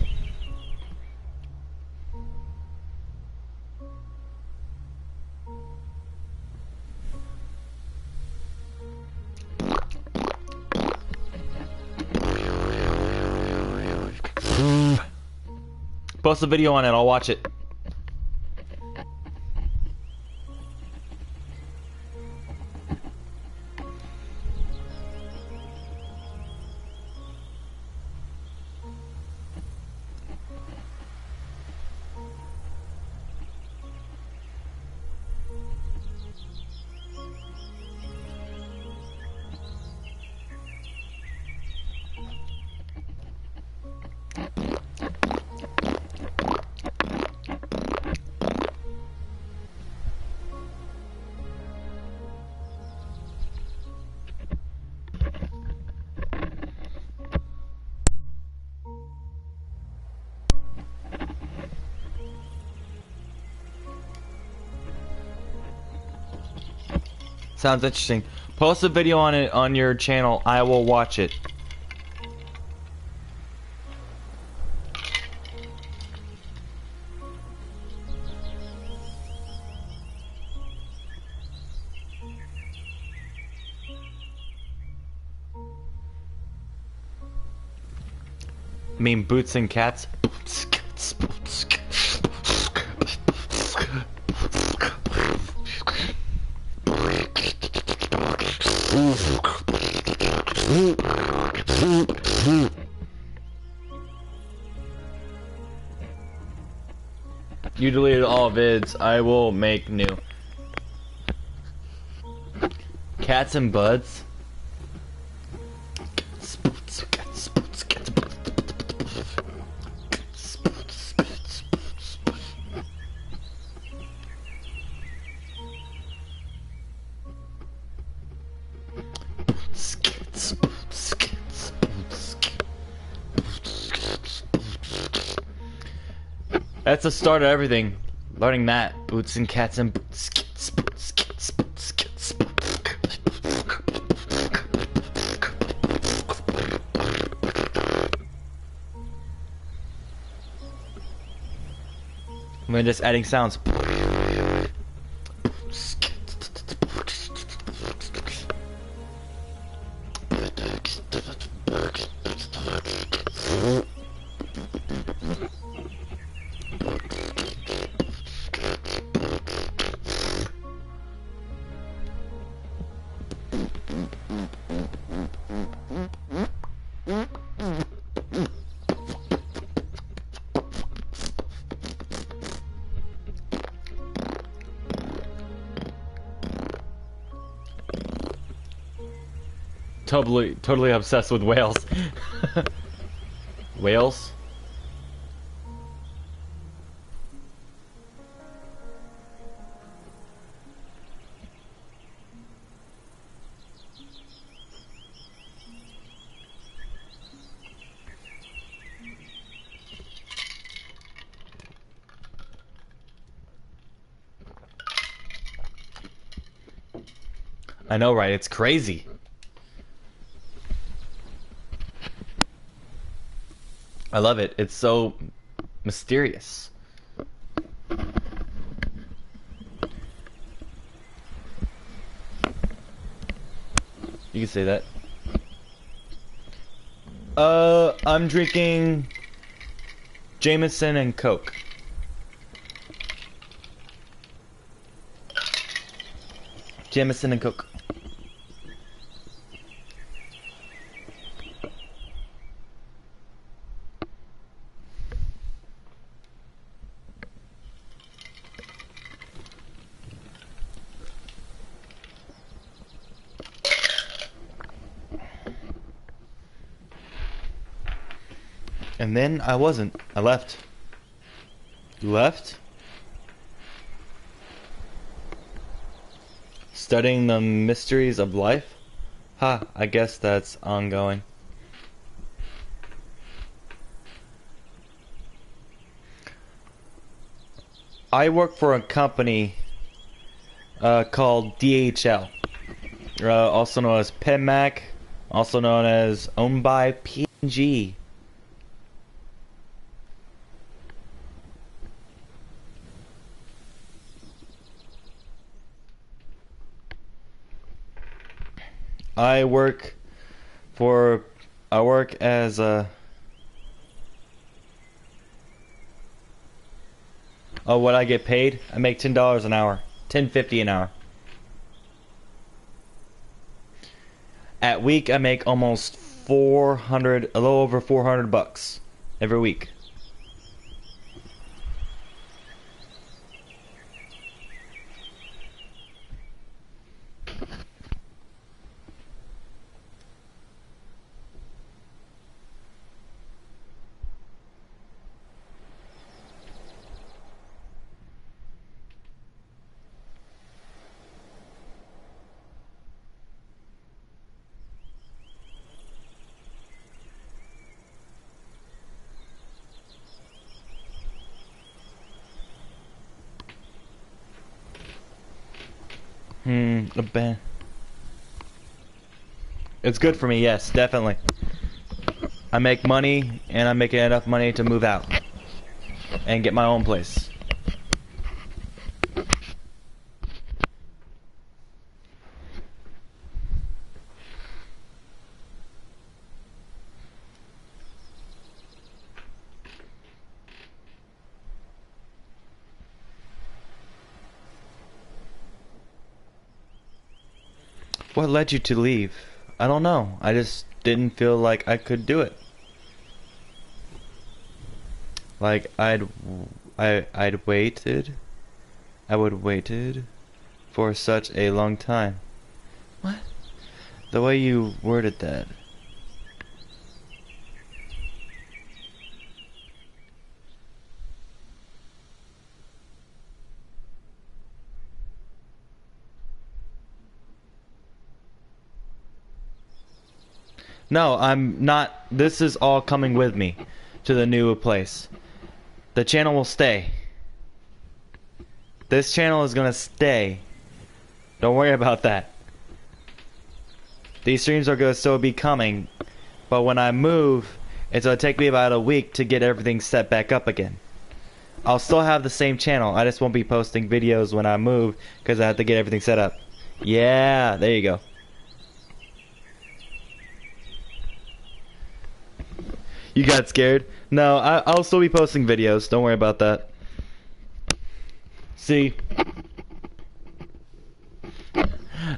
Post a video on it, I'll watch it. Sounds interesting. Post a video on it on your channel. I will watch it. I mean boots and cats. Boots, cats, boots, cats. You deleted all vids. I will make new. Cats and buds. That's the start of everything. Learning that. Boots and cats and boots, skits, boots, skits, boots, skits, I'm just adding sounds. Totally obsessed with whales. Whales? I know, right? It's crazy. I love it. It's so mysterious. You can say that. I'm drinking Jameson and Coke. Jameson and Coke. And then I wasn't. I left. You left? Studying the mysteries of life? Ha, I guess that's ongoing. I work for a company called DHL, also known as PenMac, also known as owned by P&G. I work as a... Oh, what I get paid? I make $10 an hour. $10.50 an hour. At week, I make almost 400, a little over 400 bucks every week. A band. It's good for me, yes, definitely. I make money, and I'm making enough money to move out and get my own place. What led you to leave? I don't know. I just didn't feel like I could do it. Like I'd waited. I would waited for such a long time. What? The way you worded that. No, I'm not. This is all coming with me to the new place. The channel will stay. This channel is gonna stay. Don't worry about that. These streams are gonna still be coming, but when I move, it's gonna take me about a week to get everything set back up again. I'll still have the same channel. I just won't be posting videos when I move because I have to get everything set up. Yeah, there you go. You got scared? No, I'll still be posting videos. Don't worry about that. See?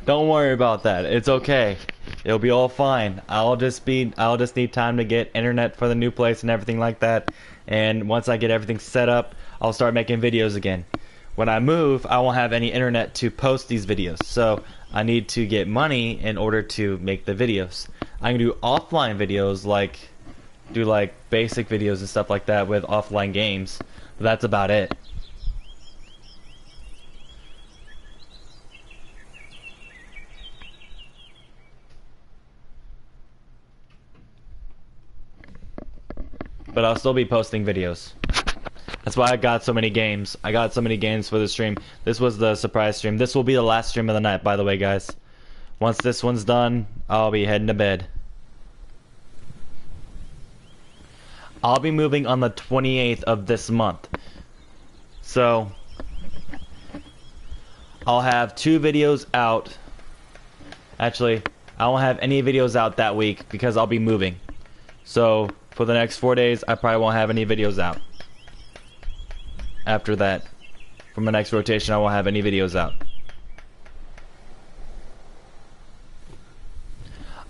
Don't worry about that. It's okay. It'll be all fine. I'll just need time to get internet for the new place and everything like that. And once I get everything set up, I'll start making videos again. When I move, I won't have any internet to post these videos. So I need to get money in order to make the videos. I can do offline videos like do like basic videos and stuff like that with offline games, but that's about it. But I'll still be posting videos. That's why I got so many games. I got so many games for the stream. This was the surprise stream. This will be the last stream of the night, by the way, guys. Once this one's done, I'll be heading to bed. I'll be moving on the 28th of this month. So, I'll have 2 videos out. Actually, I won't have any videos out that week because I'll be moving. So, for the next 4 days, I probably won't have any videos out. After that, from the next rotation, I won't have any videos out.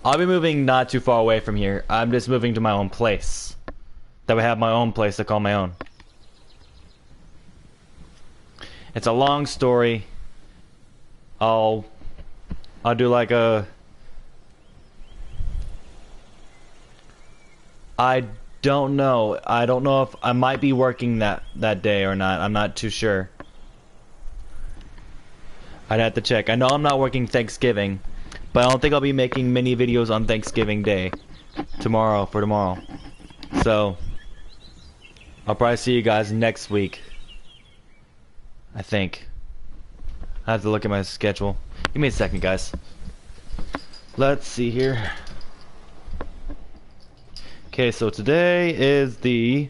I'll be moving not too far away from here. I'm just moving to my own place. That way I have my own place to call my own. It's a long story. I'll do like a... I don't know. I don't know if I might be working that day or not. I'm not too sure. I'd have to check. I know I'm not working Thanksgiving, but I don't think I'll be making many videos on Thanksgiving Day tomorrow. So I'll probably see you guys next week, I think. I have to look at my schedule. Give me a second, guys. Let's see here. Okay, so today is the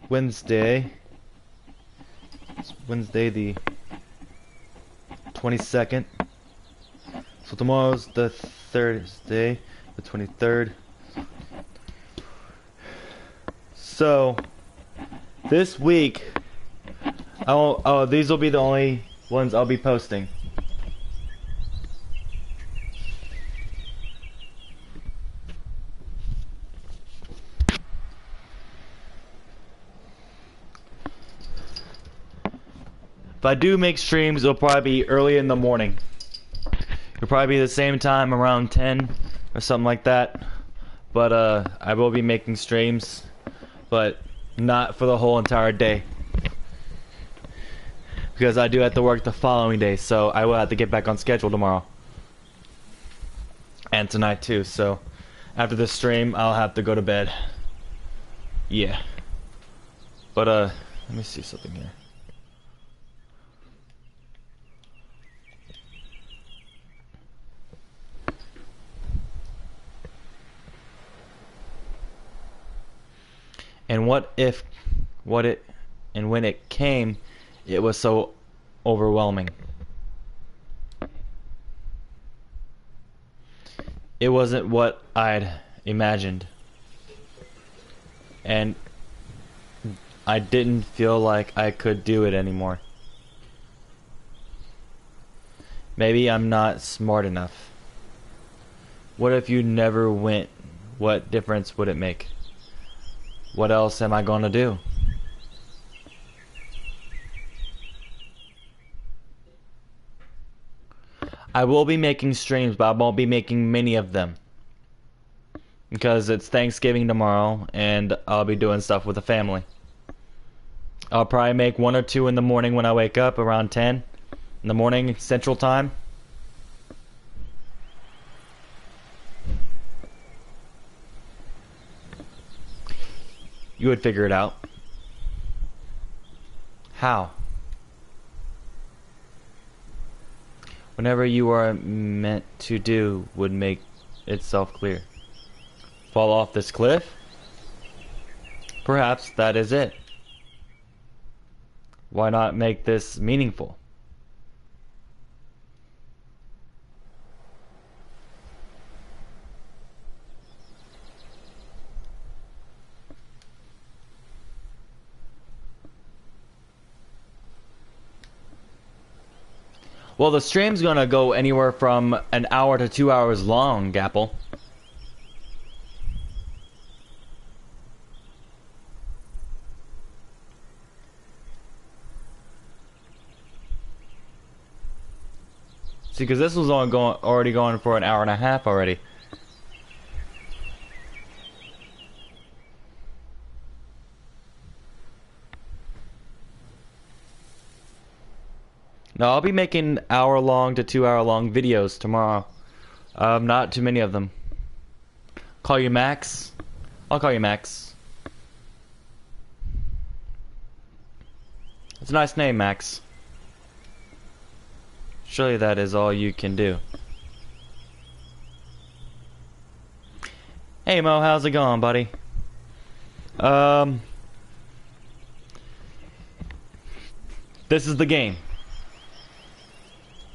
Wednesday. It's Wednesday the 22nd. So tomorrow's the Thursday, the 23rd. So this week, these will be the only ones I'll be posting. If I do make streams, it'll probably be early in the morning. It'll probably be the same time, around 10 or something like that. But I will be making streams, but not for the whole entire day, because I do have to work the following day, so I will have to get back on schedule tomorrow and tonight too. So after this stream, I'll have to go to bed. Yeah. But let me see something here. And when it came, it was so overwhelming. It wasn't what I'd imagined. And I didn't feel like I could do it anymore. Maybe I'm not smart enough. What if you never went? What difference would it make? What else am I gonna do? I will be making streams, but I won't be making many of them, because it's Thanksgiving tomorrow and I'll be doing stuff with the family. I'll probably make 1 or 2 in the morning when I wake up, around 10 in the morning Central Time. You would figure it out. How? Whenever you are meant to do would make itself clear. Fall off this cliff? Perhaps that is it. Why not make this meaningful? Well, the stream's gonna go anywhere from an hour to 2 hours long, Gapple. See, because this was already going for an hour and a half already. No, I'll be making hour-long to 2 hour-long videos tomorrow. Not too many of them. Call you Max? I'll call you Max. It's a nice name, Max. Surely that is all you can do. Hey Mo, how's it going, buddy? This is the game.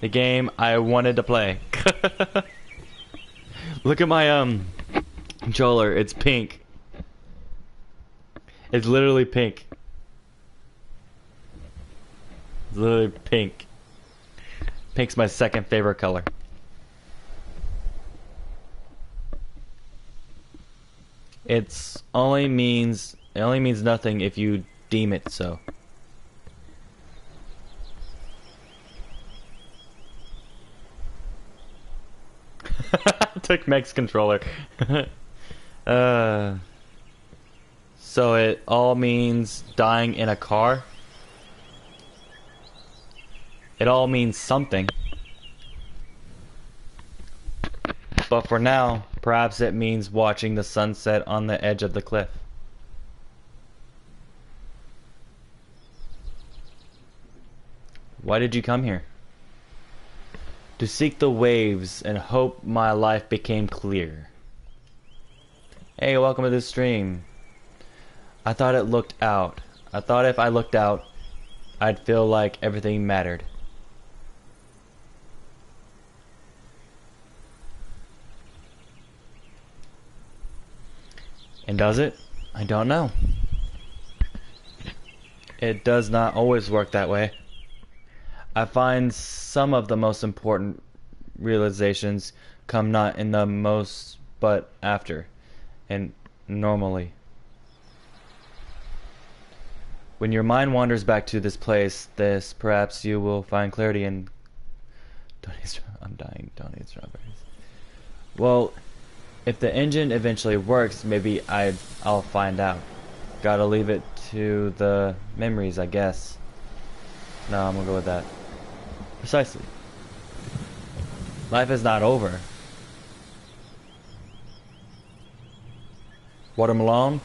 The game I wanted to play. Look at my controller, it's pink. It's literally pink. It's literally pink. Pink's my second favorite color. It only means nothing if you deem it so. Took Meg's controller. So it all means dying in a car? It all means something. But for now, perhaps it means watching the sunset on the edge of the cliff. Why did you come here? To seek the waves and hope my life became clear. Hey, welcome to the stream. I thought it looked out. I thought if I looked out, I'd feel like everything mattered. And does it? I don't know. It does not always work that way. I find some of the most important realizations come not in the most, but after, and normally. When your mind wanders back to this place, perhaps you will find clarity in... I'm dying, don't eat strawberries. Well, if the engine eventually works, maybe I'll find out. Gotta leave it to the memories, I guess. No, I'm gonna go with that. Precisely. Life is not over. Watermelon?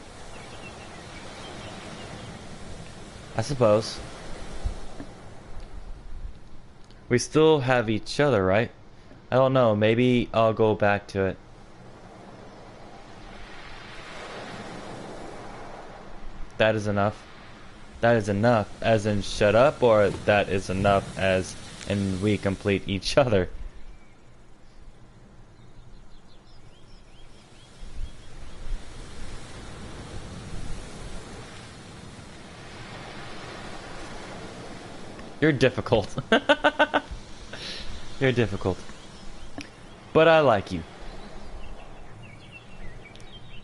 I suppose. We still have each other, right? I don't know, maybe I'll go back to it. That is enough. That is enough, as in shut up, or that is enough as in we complete each other? You're difficult. You're difficult. But I like you.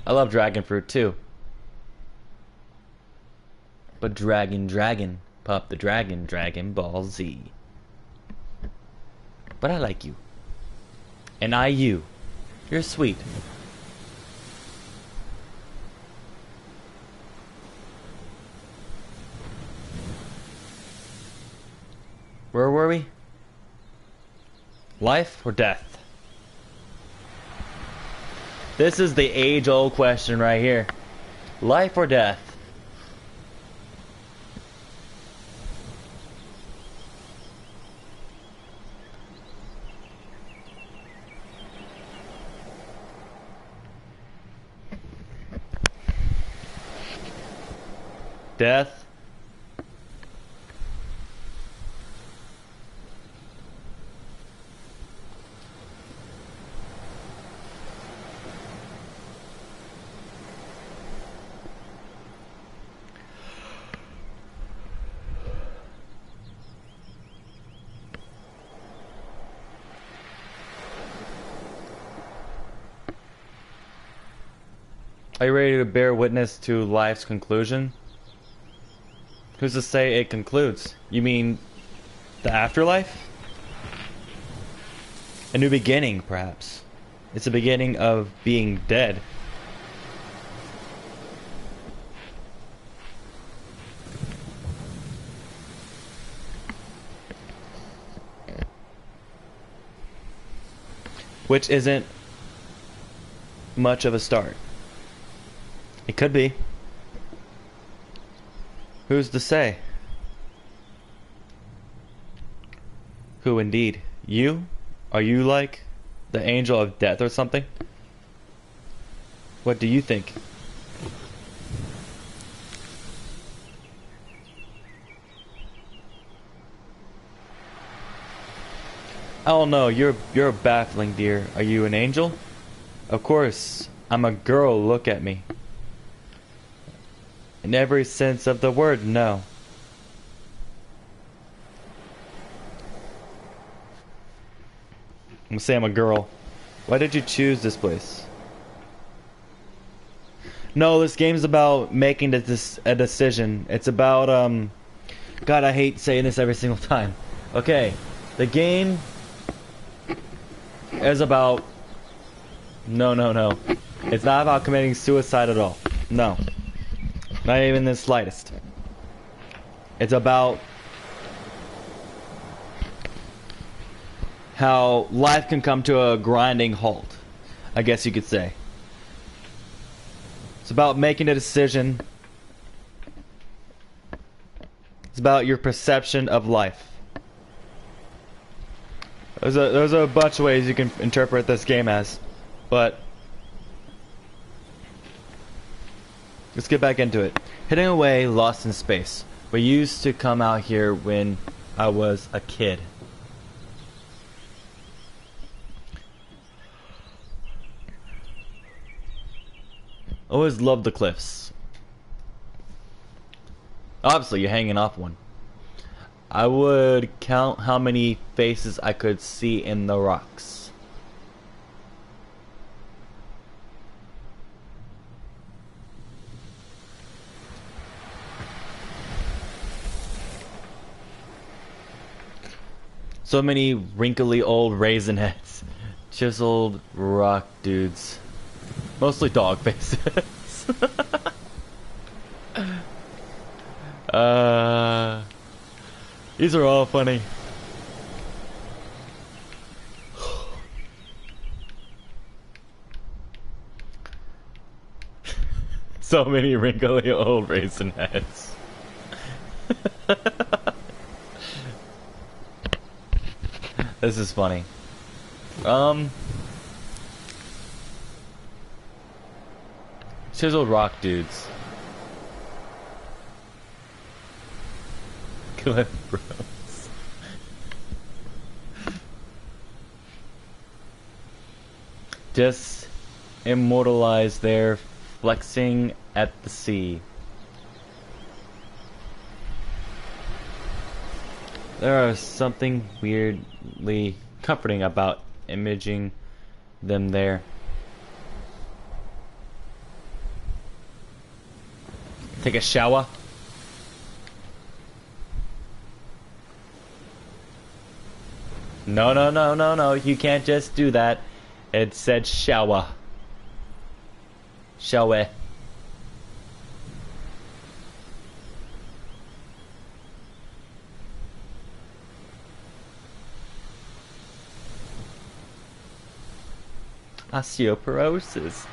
I love dragon fruit too. But dragon, pop the Dragon Ball Z. But I like you. And I you. You're sweet. Where were we? Life or death? This is the age-old question right here. Life or death? Death. Are you ready to bear witness to life's conclusion? Who's to say it concludes? You mean the afterlife? A new beginning, perhaps. It's the beginning of being dead. Which isn't much of a start. It could be. Who's to say? Who indeed? You? Are you like the angel of death or something? What do you think? I don't know, you're baffling, dear. Are you an angel? Of course, I'm a girl, look at me. In every sense of the word, no. I'm gonna say I'm a girl. Why did you choose this place? No, this game's about making a decision. It's about, God, I hate saying this every single time. Okay, the game is about... No. It's not about committing suicide at all. No. Not even the slightest. It's about how life can come to a grinding halt, I guess you could say. It's about making a decision. It's about your perception of life. There's a bunch of ways you can interpret this game as, but let's get back into it. Hidden away, lost in space. We used to come out here when I was a kid. Always loved the cliffs. Obviously, you're hanging off one. I would count how many faces I could see in the rocks. So many wrinkly old raisin heads. Chiseled rock dudes. Mostly dog faces. These are all funny. So many wrinkly old raisin heads. This is funny. Chiseled rock dudes. Cliff Bros. Just immortalized there, flexing at the sea. There is something weirdly comforting about imaging them there. Take a shower. No, you can't just do that. It said shower. Shower. Osteoporosis.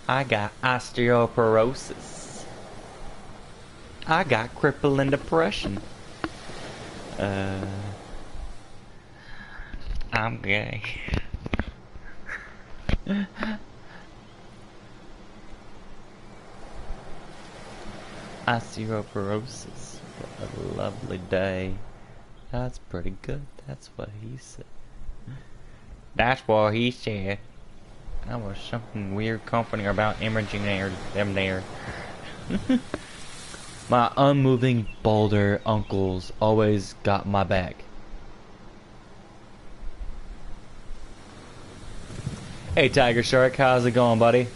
I got osteoporosis. I got crippling depression. I'm gay. Osteoporosis. What a lovely day. That's pretty good. That's what he said. That's what he said. That was something weird comforting about imaging them there. My unmoving boulder uncles always got my back. Hey Tiger Shark, how's it going, buddy?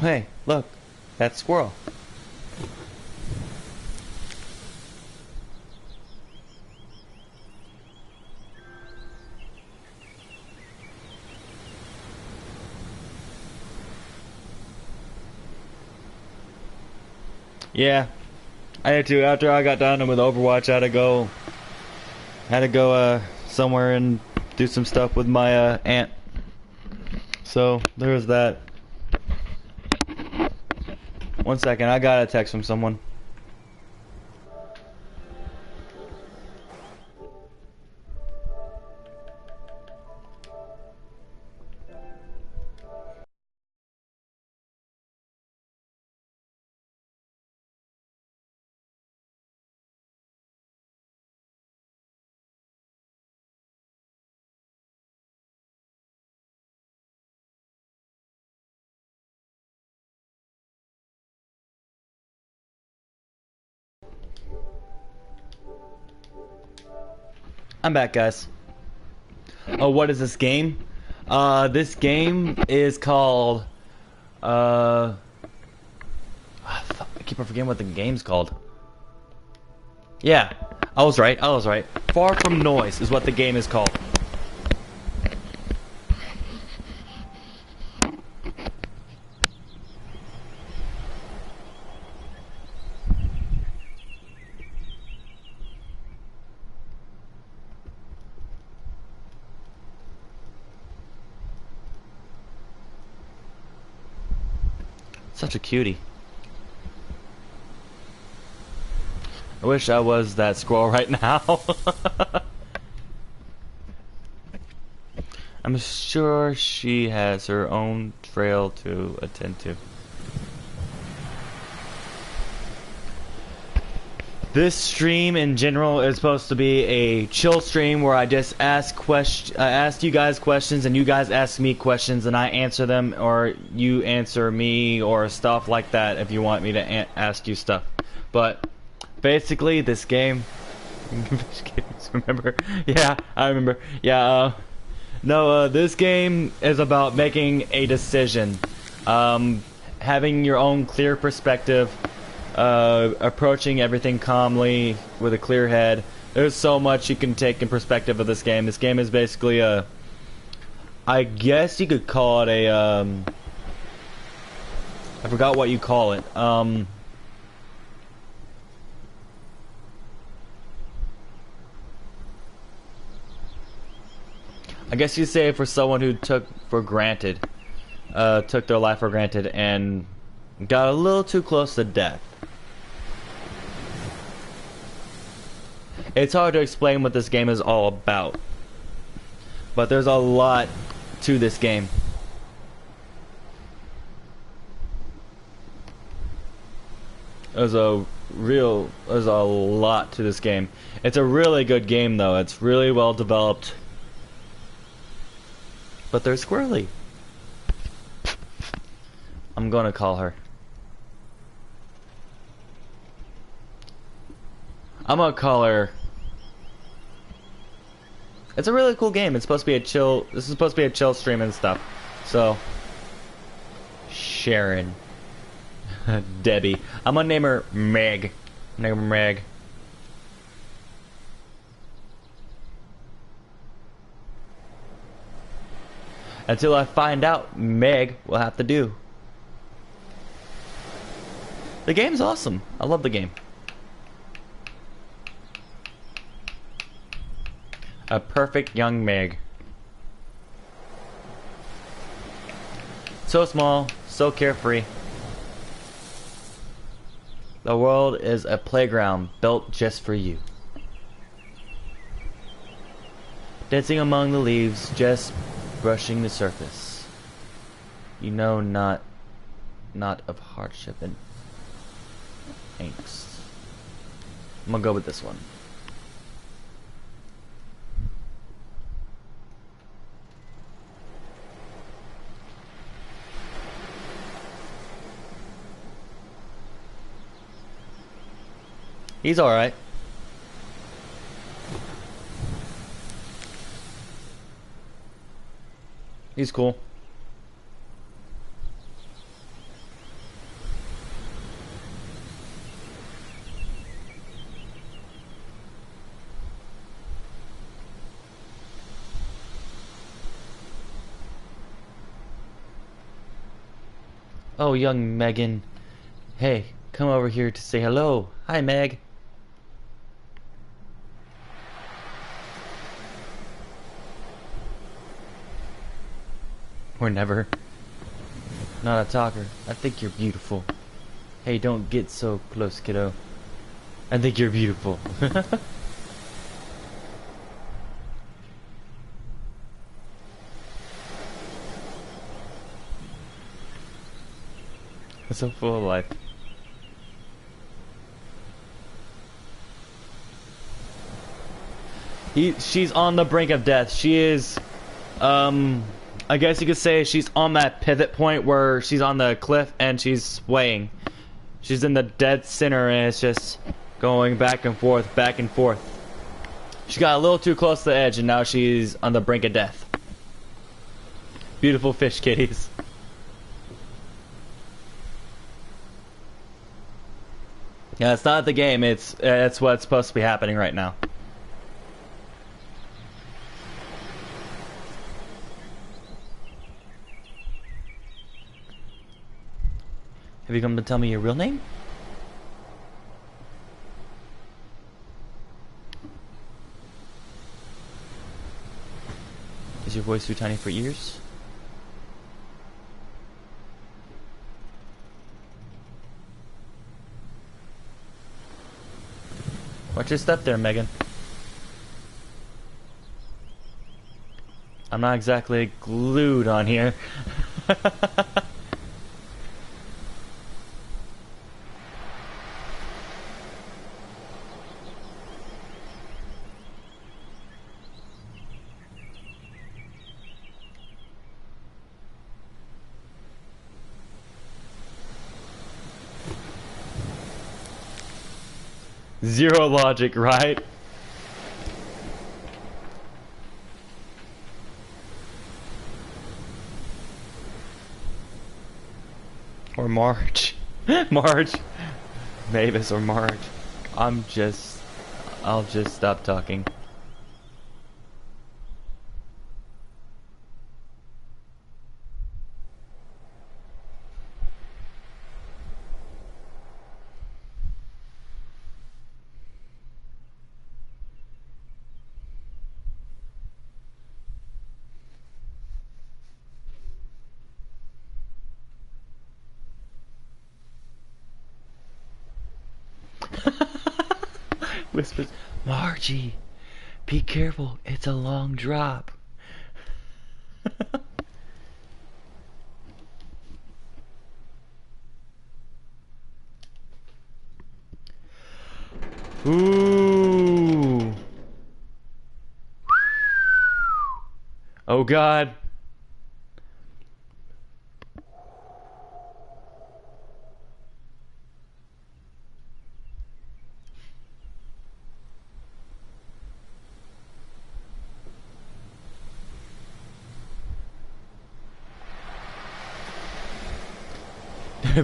Hey, look, that squirrel. Yeah, I had to. After I got done with Overwatch, I had to go somewhere and do some stuff with my aunt. So there was that. One second, I got a text from someone. I'm back, guys. Oh, what is this game? This game is called, I keep forgetting what the game's called. Yeah, I was right, Far From Noise is what the game is called. Such a cutie. I wish I was that squirrel right now. I'm sure she has her own trail to attend to. This stream in general is supposed to be a chill stream where I just ask you guys questions and you guys ask me questions and I answer them, or you answer me, or stuff like that if you want me to ask you stuff. But basically, this game. Remember? Yeah, I remember. Yeah. No. This game is about making a decision, having your own clear perspective. Approaching everything calmly with a clear head. There's so much you can take in perspective of this game. This game is basically a, I guess you could call it a, I forgot what you call it. I guess you say for someone who took their life for granted and got a little too close to death. It's hard to explain what this game is all about, but there's a lot to this game. There's a lot to this game. It's a really good game though. It's really well developed. But they're squirrely. I'm gonna call her. I'm gonna call her. It's a really cool game. It's supposed to be a chill. This is supposed to be a chill stream and stuff. So, Sharon, Debbie. I'm gonna name her Meg. Name her Meg. Until I find out, Meg will have to do. The game's awesome. I love the game. A perfect young Meg. So small, so carefree. The world is a playground built just for you. Dancing among the leaves, just brushing the surface. You know, not of hardship and angst. I'm gonna go with this one. He's alright. He's cool. Oh, young Megan. Hey, come over here to say hello. Hi, Meg. Or never. Not a talker. I think you're beautiful. Hey, don't get so close, kiddo. I think you're beautiful. So full of life. She's on the brink of death. She is, I guess you could say she's on that pivot point where she's on the cliff and she's swaying. She's in the dead center and it's just going back and forth, back and forth. She got a little too close to the edge and now she's on the brink of death. Beautiful fish kitties. Yeah, it's not the game, it's what's supposed to be happening right now. Have you come to tell me your real name? Is your voice too tiny for ears? Watch your step there, Megan. I'm not exactly glued on here. Zero logic, right? Or Marge. Marge. Mavis or Marge. I'll just stop talking. Whispers, Margie, be careful, it's a long drop. Ooh. Oh God.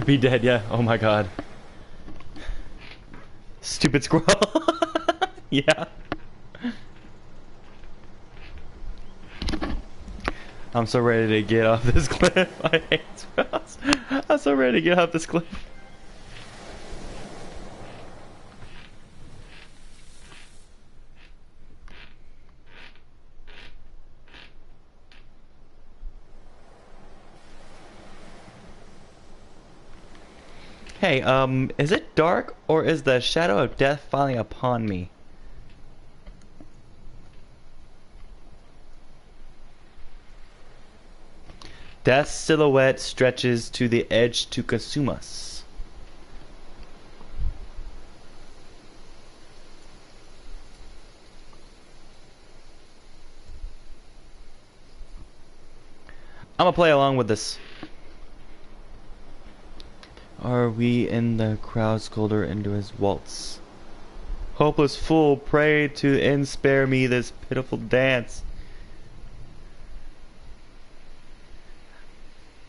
Be dead, yeah. Oh my God. Stupid squirrel. Yeah. I'm so ready to get off this cliff. I hate squirrels. I'm so ready to get off this cliff. Hey, is it dark or is the shadow of death falling upon me? Death's silhouette stretches to the edge to consume us. I'm gonna play along with this. Are we in the crowd scolder into his waltz? Hopeless fool, pray to end spare me this pitiful dance.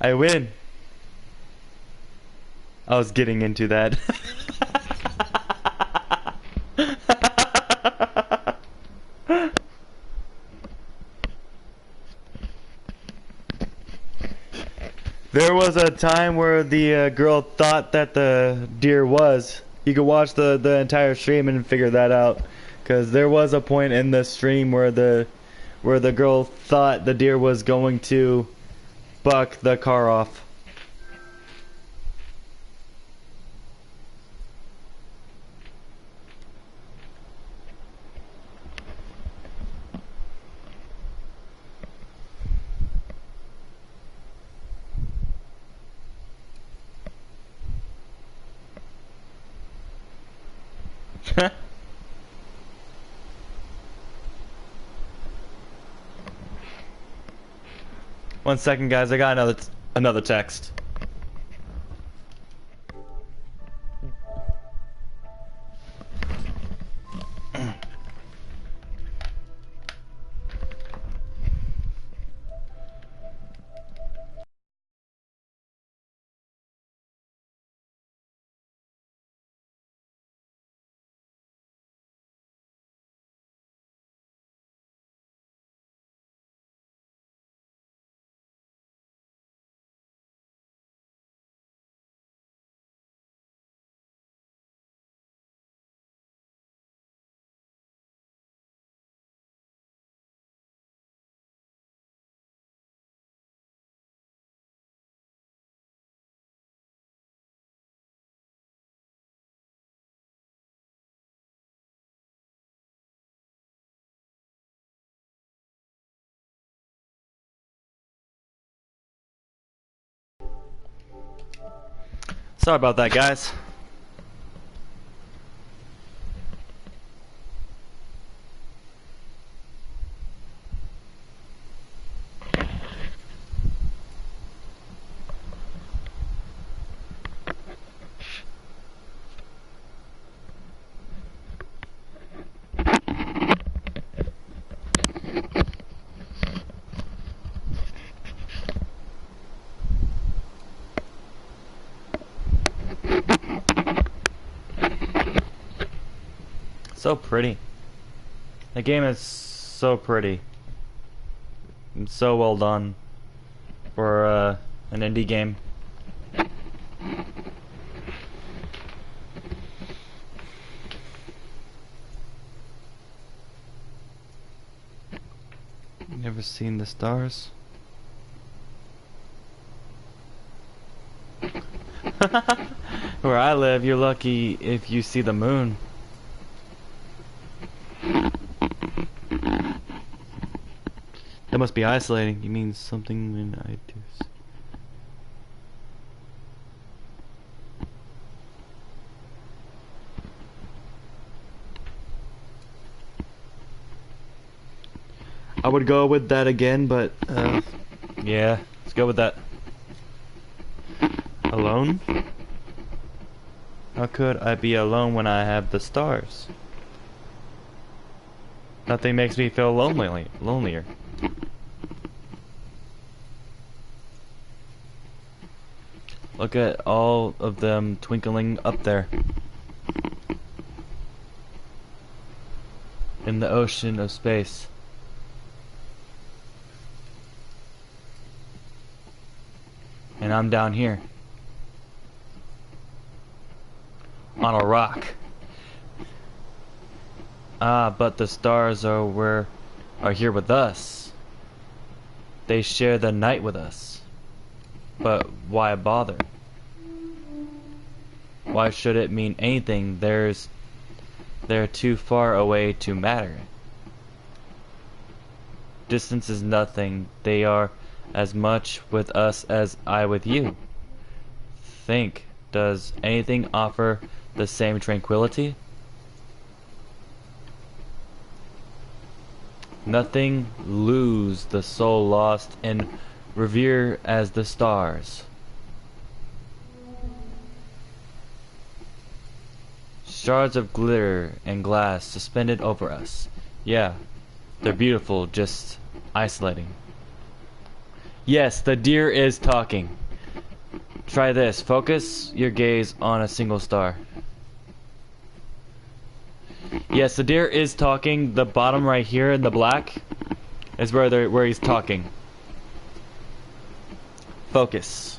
I win. I was getting into that. There was a time where the girl thought that the deer was. You could watch the entire stream and figure that out, because there was a point in the stream where the girl thought the deer was going to buck the car off. One second, guys. I got another text. Sorry about that, guys. So pretty. The game is so pretty. It's so well done for an indie game. Never seen the stars? Where I live, you're lucky if you see the moon. That must be isolating. You mean something when I do. I would go with that again, but yeah, let's go with that. Alone? How could I be alone when I have the stars? Nothing makes me feel lonelier. Look at all of them twinkling up there in the ocean of space. And I'm down here on a rock. Ah, but the stars are here with us. They share the night with us. But why bother? Why should it mean anything? They're too far away to matter. Distance is nothing. They are as much with us as I with you. Think, does anything offer the same tranquility? Nothing lose the soul lost and revere as the stars. Shards of glitter and glass suspended over us. Yeah, they're beautiful, just isolating. Yes, the deer is talking. Try this. Focus your gaze on a single star. Yes, the deer is talking. The bottom right here in the black is where he's talking. Focus.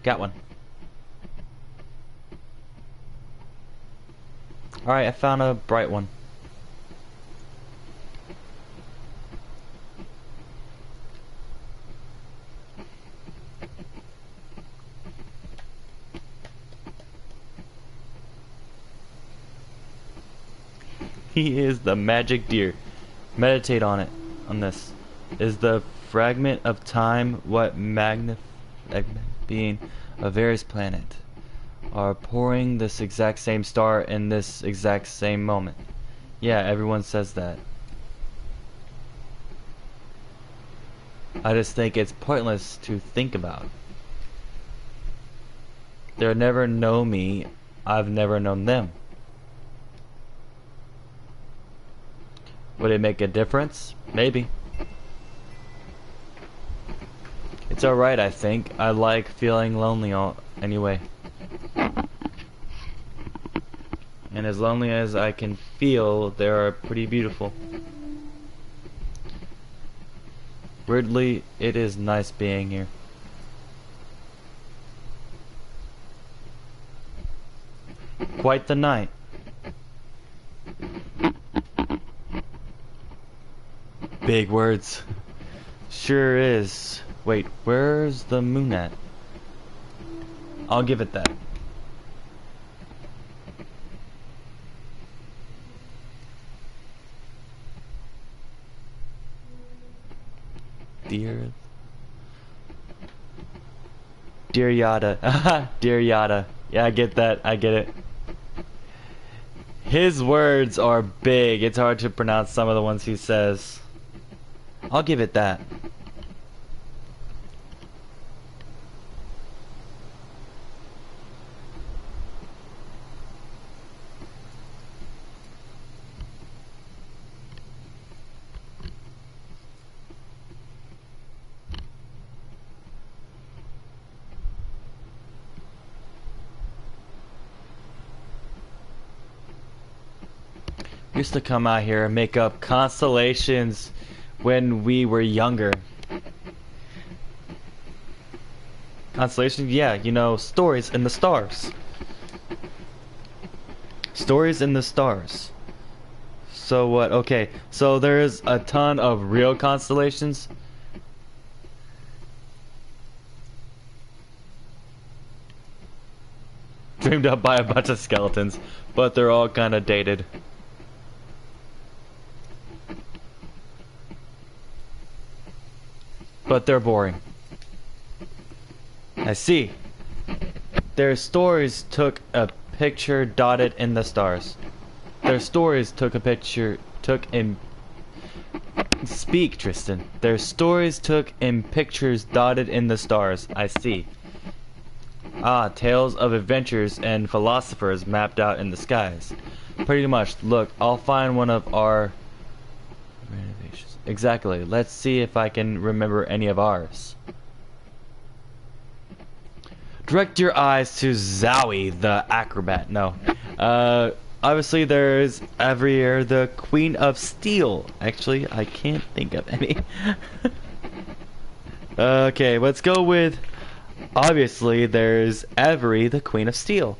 Got one. Alright, I found a bright one. He is the magic deer. Meditate on it. On this. Is the fragment of time what being of various planet are pouring this exact same star in this exact same moment? Yeah, everyone says that. I just think it's pointless to think about. They'll never know me. I've never known them. Would it make a difference? Maybe. It's alright, I think. I like feeling lonely anyway. And as lonely as I can feel, they are pretty beautiful. Weirdly, it is nice being here. Quite the night. Big words. Sure is. Wait, where's the moon at? I'll give it that. Dear Yada. Dear Yada. Yeah, I get that. I get it. His words are big. It's hard to pronounce some of the ones he says. I'll give it that. We used to come out here and make up constellations when we were younger. Constellations? Yeah, you know, stories in the stars. Stories in the stars. So what? Okay, so there's a ton of real constellations. Dreamed up by a bunch of skeletons, but they're all kind of dated. But they're boring. I see. Their stories took a picture dotted in the stars. Their stories took a picture, Speak, Tristan. Their stories took in pictures dotted in the stars. I see. Ah, tales of adventures and philosophers mapped out in the skies. Pretty much. Look, I'll find one of our renovations. Exactly. Let's see if I can remember any of ours. Direct your eyes to Zowie, the acrobat. No. Obviously there's Avrier, the Queen of Steel. Actually, I can't think of any. Okay, let's go with... Obviously, there's Avery, the Queen of Steel.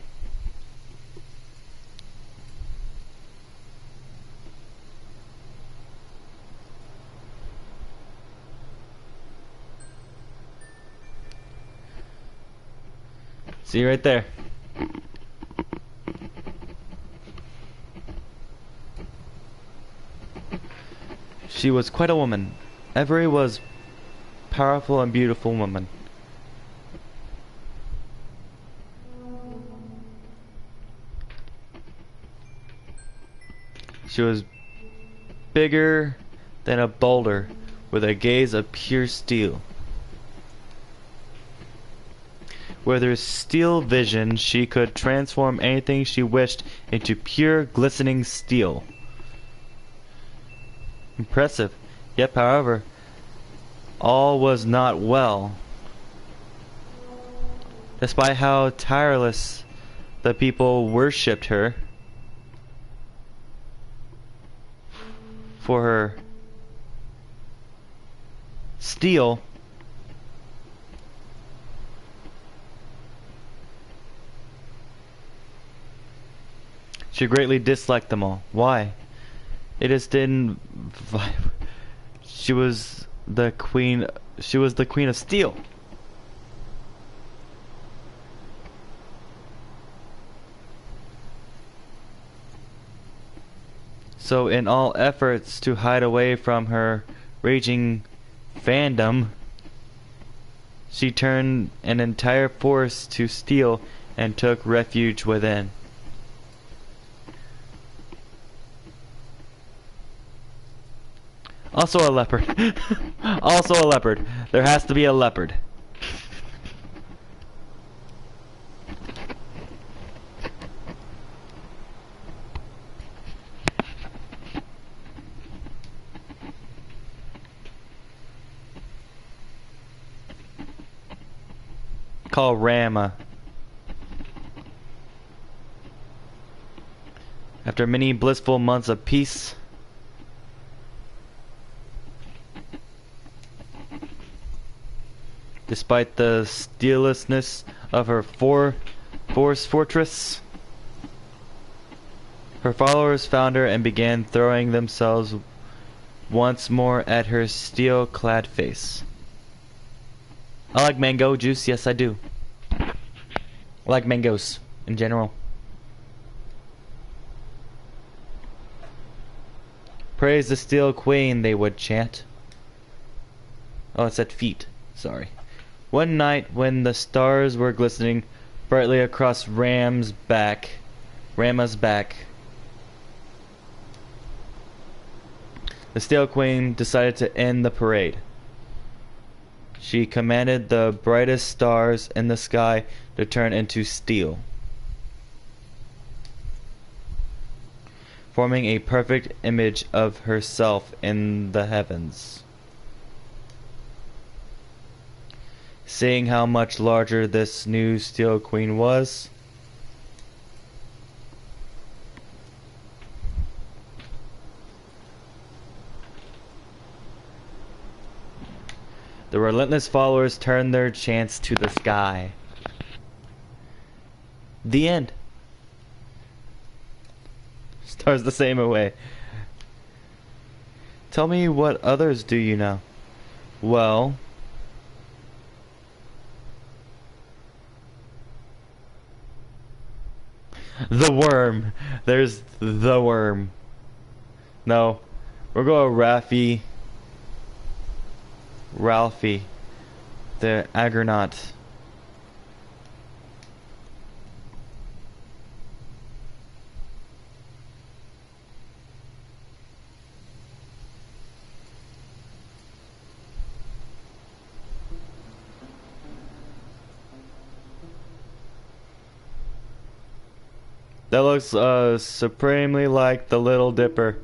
See right there. She was quite a woman. Avery was powerful and beautiful woman. She was bigger than a boulder, with a gaze of pure steel. With her steel vision, she could transform anything she wished into pure, glistening steel. Impressive. Yet, however, all was not well. Despite how tireless the people worshipped her for her steel, She greatly disliked them all. Why? It just didn't vibe. She was the queen. She was the queen of steel. So in all efforts to hide away from her raging fandom, she turned an entire force to steel and took refuge within. Also a leopard. Also a leopard. There has to be a leopard. Called Rama. After many blissful months of peace, despite the steellessness of her fortress, her followers found her and began throwing themselves once more at her steel-clad face. I like mango juice, yes I do. I like mangoes in general. Praise the Steel Queen, they would chant. Oh, it said feet. Sorry. One night when the stars were glistening brightly across Rama's back, the Steel Queen decided to end the parade. She commanded the brightest stars in the sky to turn into steel, forming a perfect image of herself in the heavens. Seeing how much larger this new Steel Queen was, the relentless followers turned their chants to the sky. The end. Stars the same away. Tell me what others do you know? Well, the worm. There's the worm. No, we're going Ralphie, the Argonaut. That looks supremely like the Little Dipper.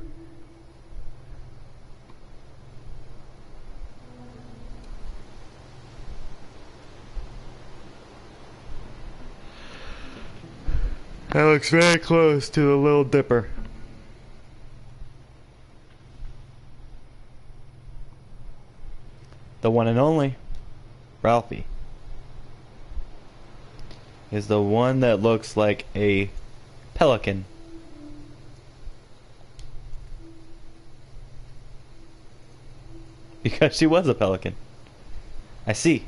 That looks very close to the Little Dipper. The one and only Ralphie is the one that looks like a pelican. Because she was a pelican. I see.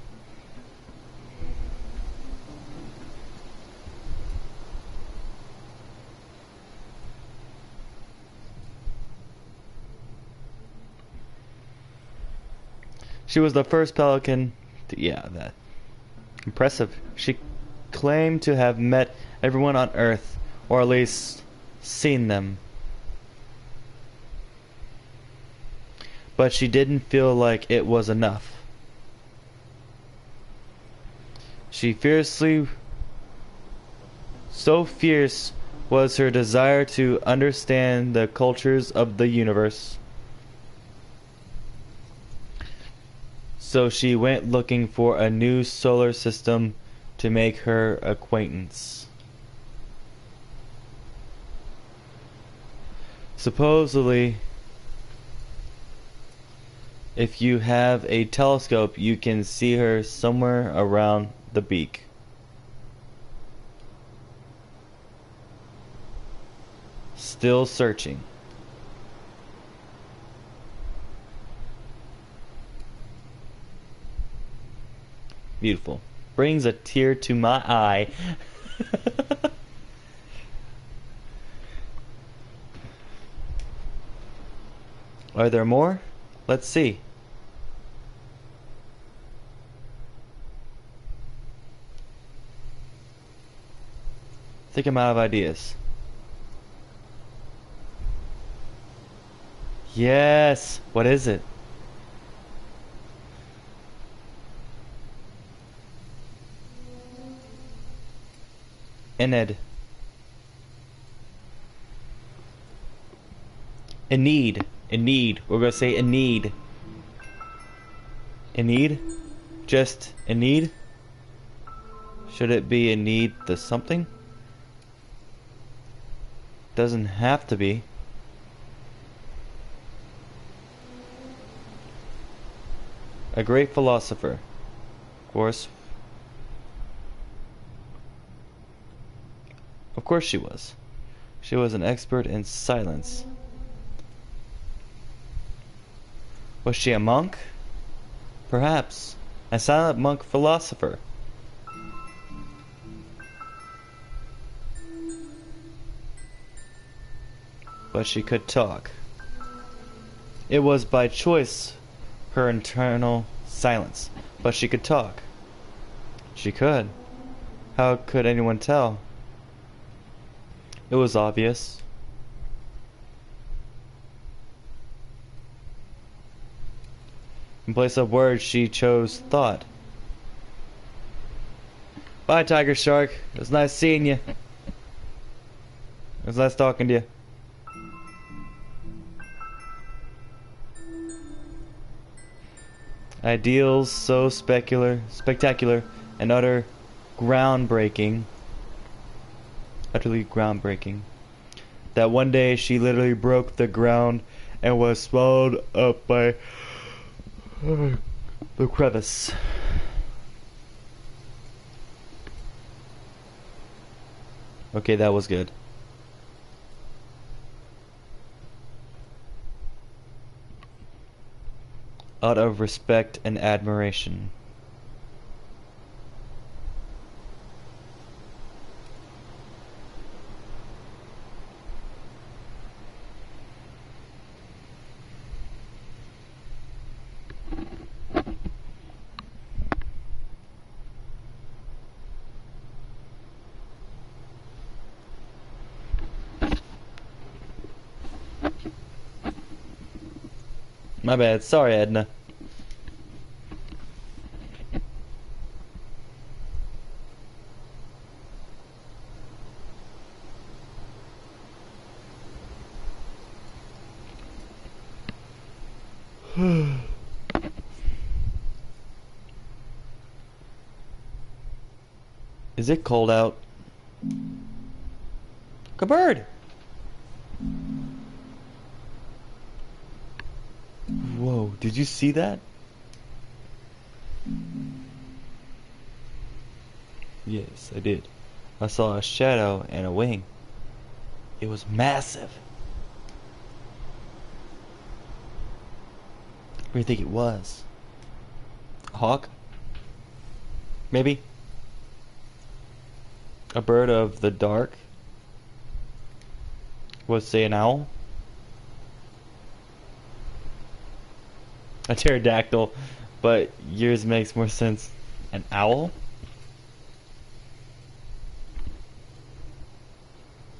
She was the first pelican to, yeah, that. Impressive. She claimed to have met everyone on Earth, or at least seen them. But she didn't feel like it was enough. So fierce was her desire to understand the cultures of the universe. So she went looking for a new solar system to make her acquaintance. Supposedly, if you have a telescope, you can see her somewhere around the beak. Still searching. Beautiful. Brings a tear to my eye. Are there more? Let's see. I think I'm out of ideas. Yes! What is it? Ened. In need. In need. We're gonna say in need. In need? Just in need? Should it be in need the something? Doesn't have to be. A great philosopher. Of course. Of course she was. She was an expert in silence. Was she a monk? Perhaps. A silent monk philosopher. But she could talk. It was by choice, her internal silence. But she could talk. She could. How could anyone tell? It was obvious. In place of words, she chose thought. Bye, Tiger Shark. It was nice seeing you. It was nice talking to you. Ideals so spectacular, and utterly groundbreaking, that one day she literally broke the ground and was swallowed up by the crevice. Okay, that was good. Out of respect and admiration. My bad. Sorry, Edna. Is it cold out? Look, a bird! Whoa, did you see that? Yes, I did. I saw a shadow and a wing. It was massive. What do you think it was? A hawk? Maybe? A bird of the dark? Was say an owl? A pterodactyl, but yours makes more sense. An owl?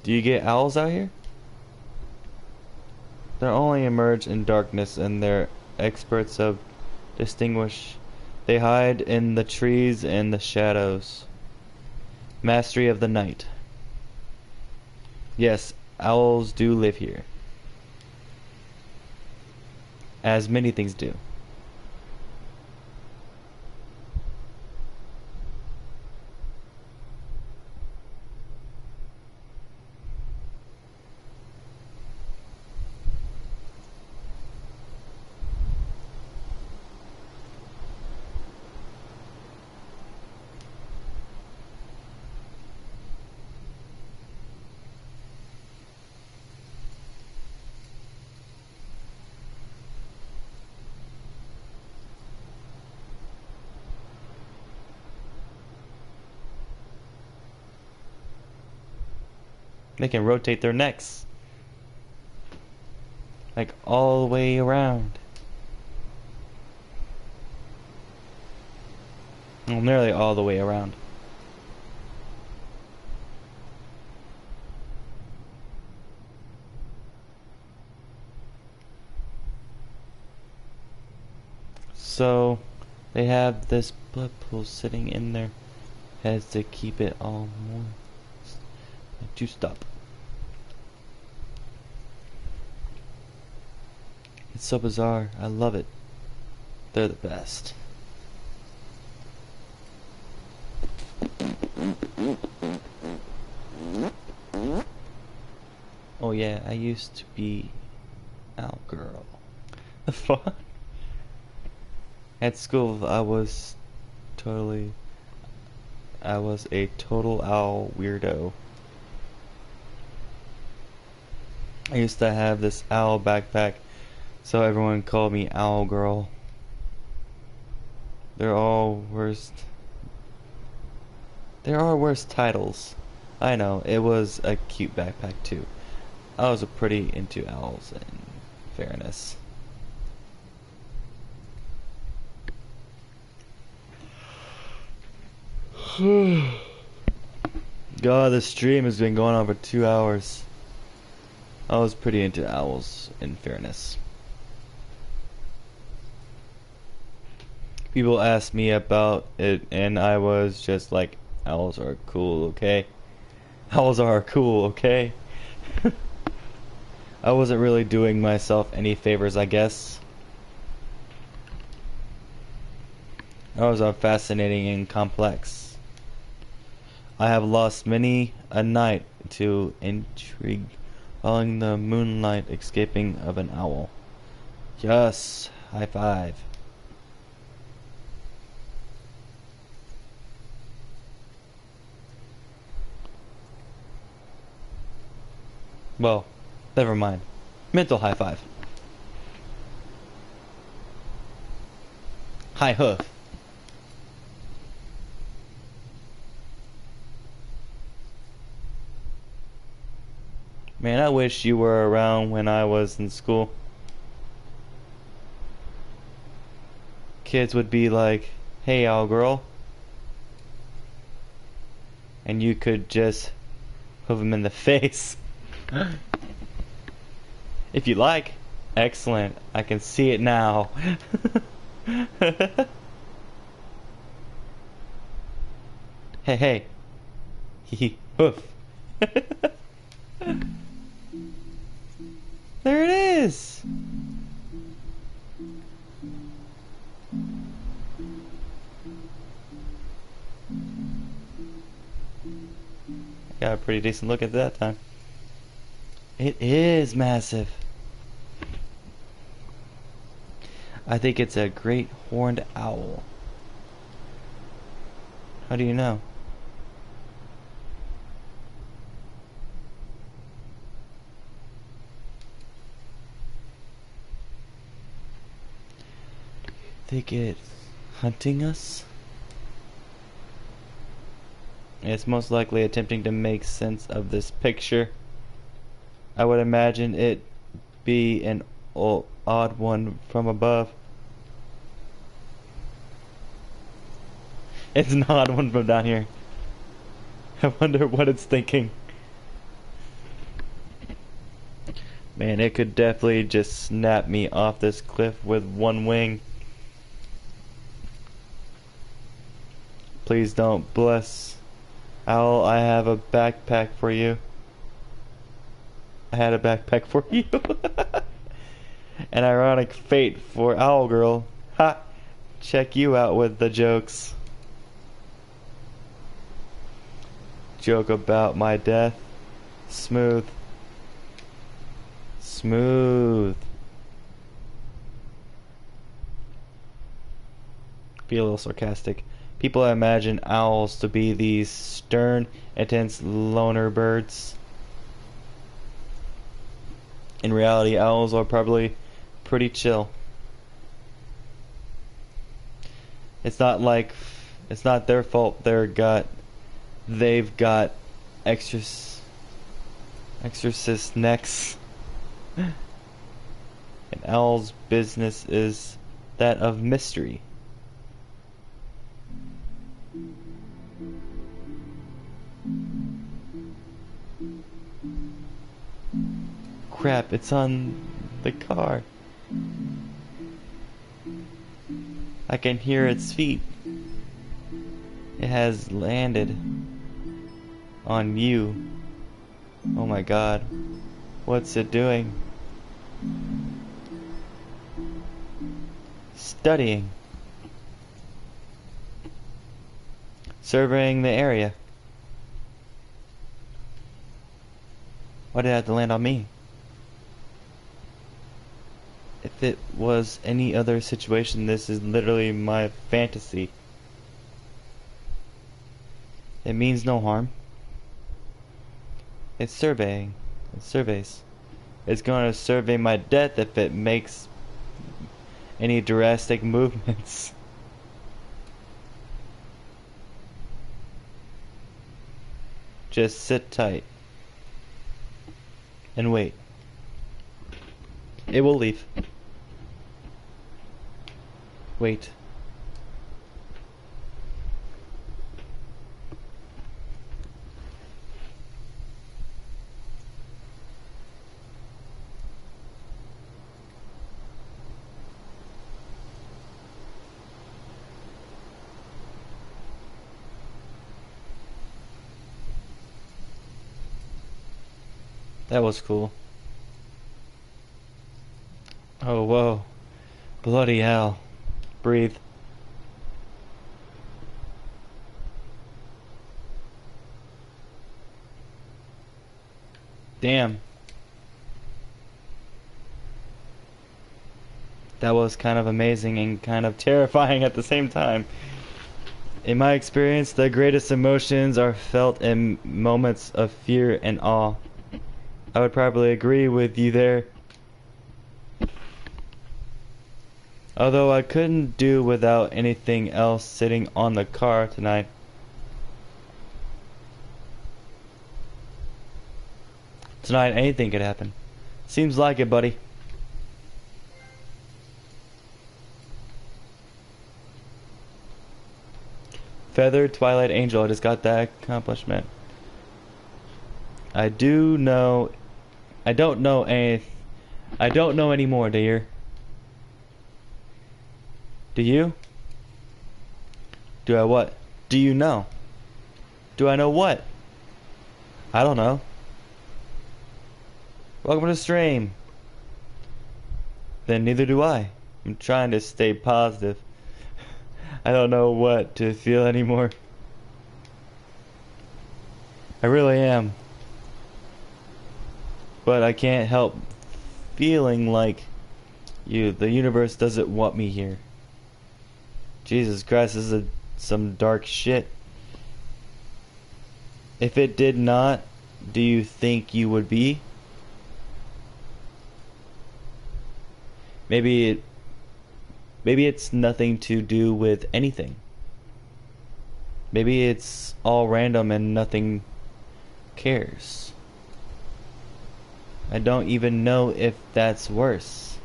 Do you get owls out here? They only emerge in darkness and they're experts of distinguish. They hide in the trees and the shadows. Mastery of the night. Yes, owls do live here. As many things do. They can rotate their necks. Like all the way around. Well, nearly all the way around. So they have this blood pool sitting in their heads to keep it all moist. Juiced up. It's so bizarre. I love it. They're the best. Oh yeah, I used to be Owl Girl. The fuck? At school, I was a total owl weirdo. I used to have this owl backpack, so everyone called me Owl Girl. There are worse titles. I know, it was a cute backpack too. I was pretty into owls, in fairness. God, this stream has been going on for 2 hours. I was pretty into owls, in fairness. People asked me about it, and I was just like, owls are cool, okay? Owls are cool, okay? I wasn't really doing myself any favors, I guess. I was fascinating and complex. I have lost many a night to intrigue, following the moonlight escaping of an owl. Yes, high five. Well, never mind. Mental high five. High hoof. Man, I wish you were around when I was in school. Kids would be like, hey, owl girl. And you could just hoof them in the face. If you like. Excellent. I can see it now. Hey, hey. Hee hoof. There it is. Got a pretty decent look at that time. It is massive. I think it's a great horned owl. How do you know? Think it's hunting us? It's most likely attempting to make sense of this picture. I would imagine it be an odd one from above. It's an odd one from down here. I wonder what it's thinking. Man, it could definitely just snap me off this cliff with one wing. Please don't, bless. Owl, I have a backpack for you. I had a backpack for you. An ironic fate for Owl Girl. Ha! Check you out with the jokes. Joke about my death. Smooth. Smooth. Be a little sarcastic. People imagine owls to be these stern, intense loner birds. In reality, owls are probably pretty chill. It's not their fault they've got extra Exorcist next. And Owl's business is that of mystery. Crap, it's on the car. I can hear its feet. It has landed on you. Oh my god. What's it doing? Studying. Surveying the area. Why did it have to land on me? If it was any other situation, this is literally my fantasy. It means no harm. It's surveying. It surveys. It's going to survey my death if it makes any drastic movements. Just sit tight. And wait. It will leave. Wait. That was cool. Oh, whoa. Bloody hell. Breathe. Damn. That was kind of amazing and kind of terrifying at the same time. In my experience, the greatest emotions are felt in moments of fear and awe. I would probably agree with you there. Although I couldn't do without anything else sitting on the car tonight. Tonight anything could happen. Seems like it, buddy. Feathered Twilight Angel, I just got that accomplishment. I don't know anymore, dear. Do you? Do I what? Do you know? Do I know what? I don't know. Welcome to the stream. Then neither do I. I'm trying to stay positive. I don't know what to feel anymore. I really am. But I can't help feeling like the universe doesn't want me here. Jesus Christ, this is some dark shit. If it did not, do you think you would be? Maybe it's nothing to do with anything. Maybe it's all random and nothing cares. I don't even know if that's worse.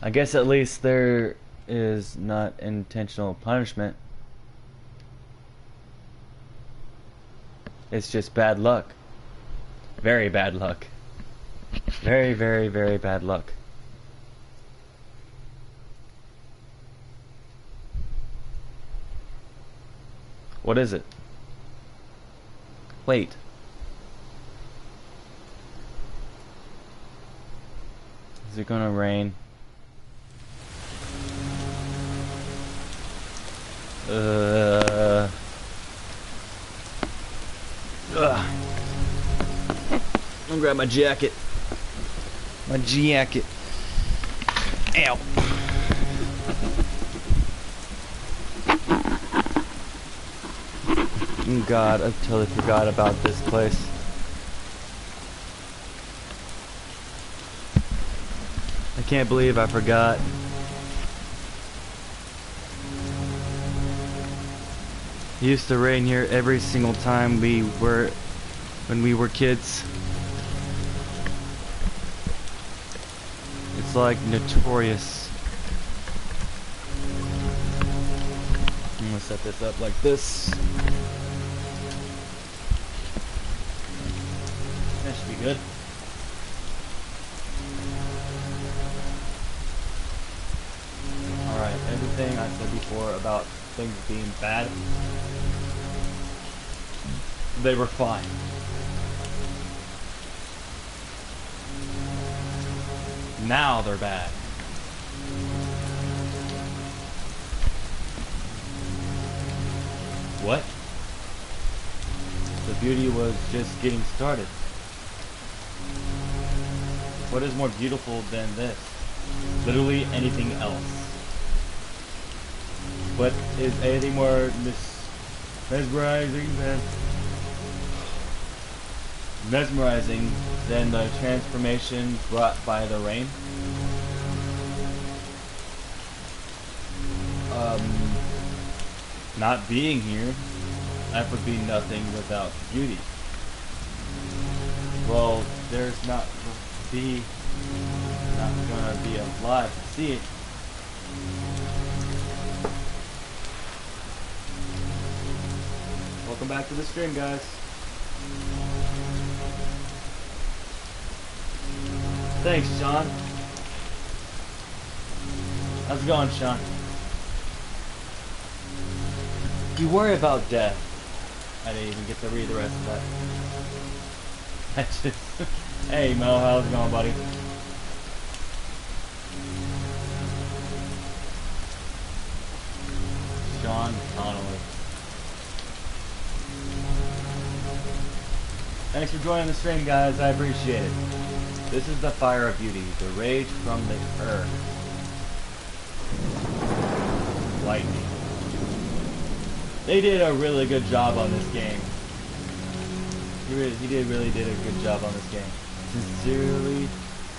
I guess at least there is not intentional punishment. It's just bad luck. Very bad luck. Very, very, very bad luck. What is it? Wait. Is it gonna rain? Ugh. I'm gonna grab my jacket. My jacket. Ow. Oh God, I totally forgot about this place. I can't believe I forgot. It used to rain here every single time when we were kids. It's like notorious. I'm gonna set this up like this. That should be good. Alright, everything I said before about things being bad, they were fine. Now they're bad. What? The beauty was just getting started. What is more beautiful than this? Literally anything else. What is anything more mesmerizing than the transformation brought by the rain? Not being here, life would be nothing without beauty. Well, there's not gonna be alive to see it. Welcome back to the stream, guys. Thanks, Sean. How's it going, Sean? You worry about death. I didn't even get to read the rest of that. I just... Hey, Mo, how's it going, buddy? Sean Connolly. Thanks for joining the stream, guys. I appreciate it. This is the fire of beauty, the rage from the earth. Lightning. They did a really good job on this game. He really did a good job on this game.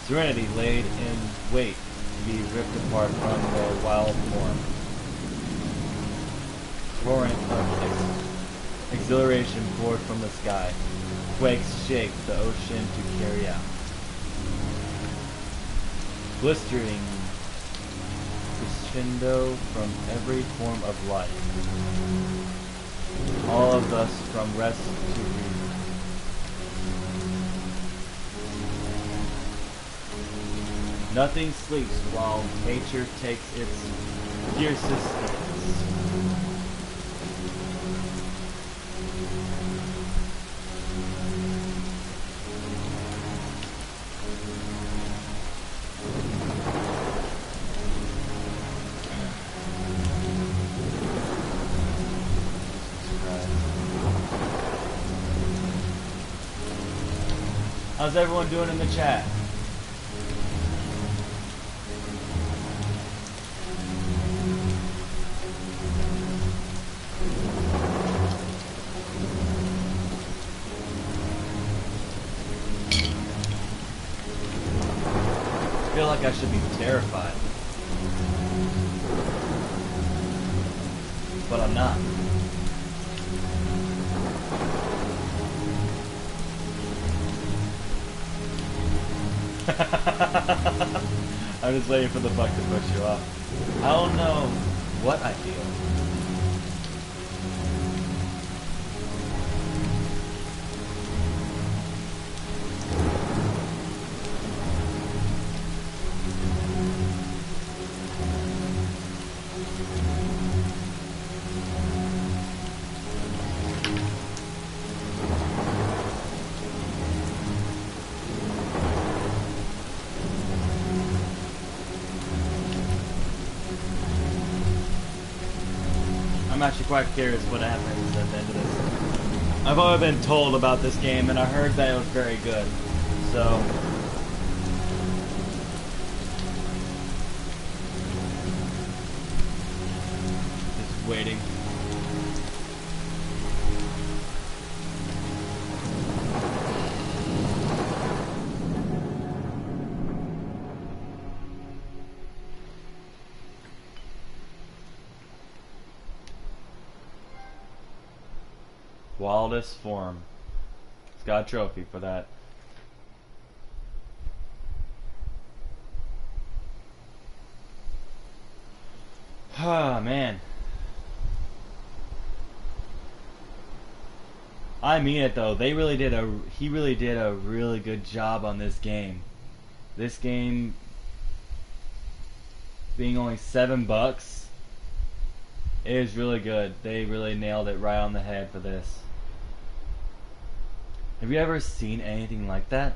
Serenity laid in wait to be ripped apart from the wild form. Torrent of exhilaration poured from the sky. Quakes shake the ocean to carry out. Blistering crescendo from every form of life. All of us from rest to reason. Nothing sleeps while nature takes its fiercest stance. How's everyone doing in the chat? I feel like I should be terrified, but I'm not. I'm just waiting for the bug to push you off. I don't know what I feel. I'm actually quite curious what happens at the end of this. I've only been told about this game, and I heard that it was very good. So, just waiting. Wildest form. It's got a trophy for that. Ah, man. I mean it though. He really did a really good job on this game. This game being only $7 is really good. They really nailed it right on the head for this. Have you ever seen anything like that?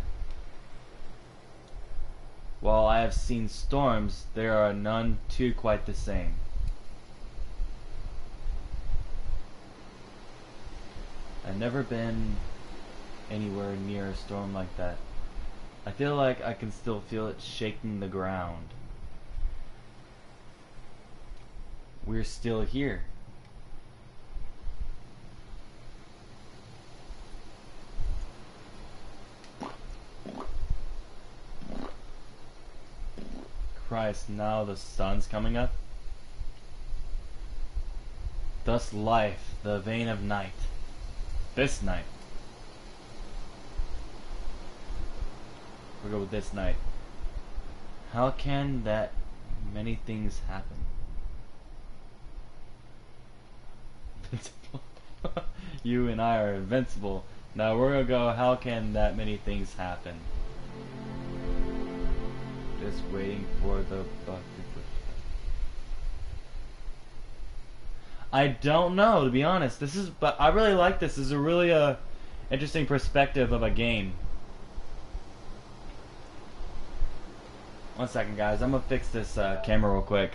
While I have seen storms, there are none too quite the same. I've never been anywhere near a storm like that. I feel like I can still feel it shaking the ground. We're still here. Christ, now the sun's coming up. Thus life, the vein of night. This night. We'll go with this night. How can that many things happen? Invincible. You and I are invincible. Now we're gonna go, how can that many things happen? Just waiting for the buck to push. I don't know, to be honest. But I really like this. This is a really interesting perspective of a game. One second, guys. I'm gonna fix this camera real quick.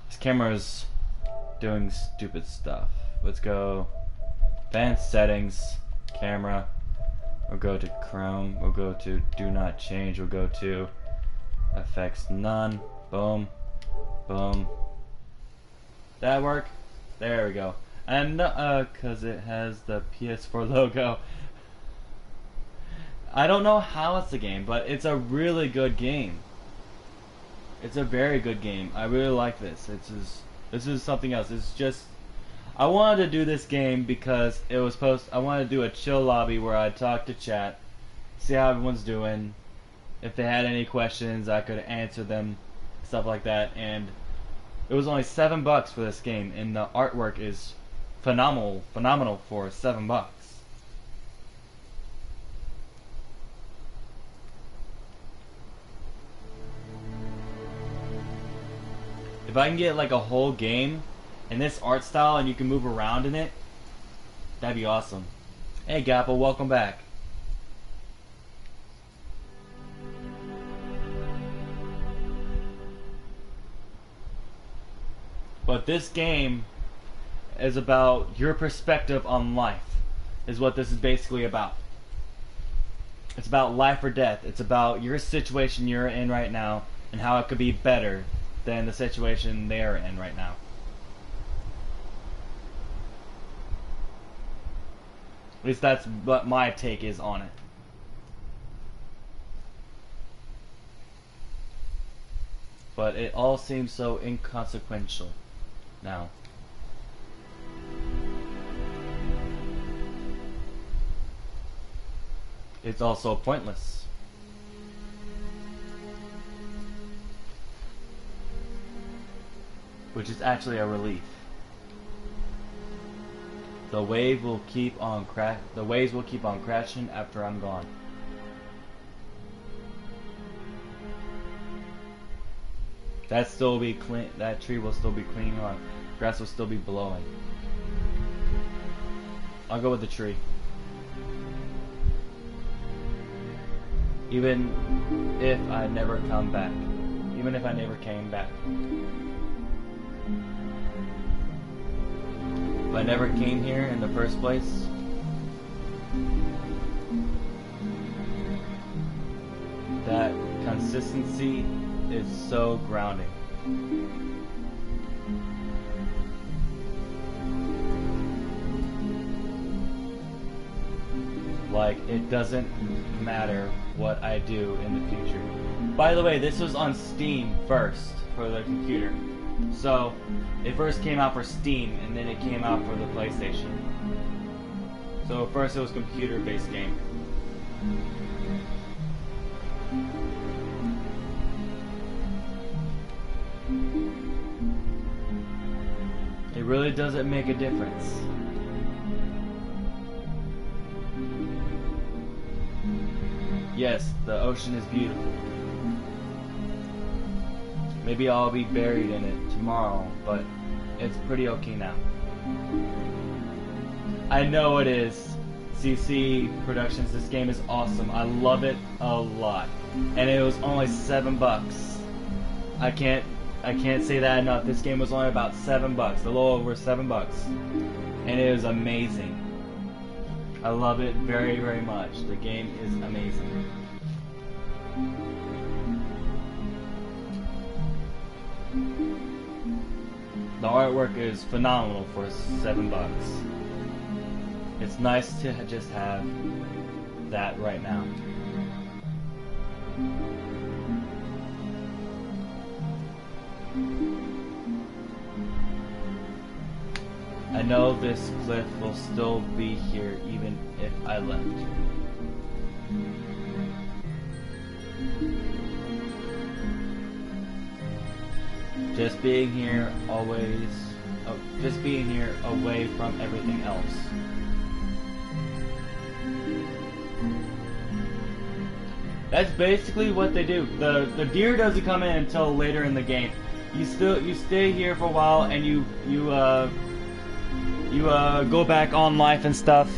This camera's doing stupid stuff. Let's go advanced settings, camera. We'll go to Chrome. We'll go to do not change. We'll go to effects none. Boom. Boom. That work? There we go. And cause it has the PS4 logo. I don't know how it's a game, but it's a really good game. It's a very good game. I really like this. This is something else. It's just I wanted to do this game because it was I wanted to do a chill lobby where I talk to chat, see how everyone's doing. If they had any questions, I could answer them, stuff like that. And it was only $7 for this game, and the artwork is phenomenal for $7. If I can get like a whole game in this art style and you can move around in it, that'd be awesome. Hey Gapple, welcome back. But this game is about your perspective on life, is what this is basically about. It's about life or death. It's about your situation you're in right now and how it could be better than the situation they're in right now. At least that's what my take is on it. But it all seems so inconsequential now. It's also pointless. Which is actually a relief. The waves will keep on crashing after I'm gone. That tree will still be clinging on. Grass will still be blowing. I'll go with the tree. Even if I never come back. Even if I never came back. If I never came here in the first place, that consistency is so grounding. Like, it doesn't matter what I do in the future. By the way, this was on Steam first for the computer. So, it first came out for Steam and then it came out for the PlayStation. So first it was computer-based game. It really doesn't make a difference. Yes, the ocean is beautiful. Maybe I'll be buried in it tomorrow, but it's pretty okay now. I know it is. CC Productions, this game is awesome. I love it a lot. And it was only $7. I can't say that enough. This game was only about $7, a little over $7. And it is amazing. I love it very, very much. The game is amazing. The artwork is phenomenal for $7. It's nice to just have that right now. I know this cliff will still be here even if I left. Just being here always, just being here away from everything else. That's basically what they do. The deer doesn't come in until later in the game. You stay here for a while and you go back on life and stuff.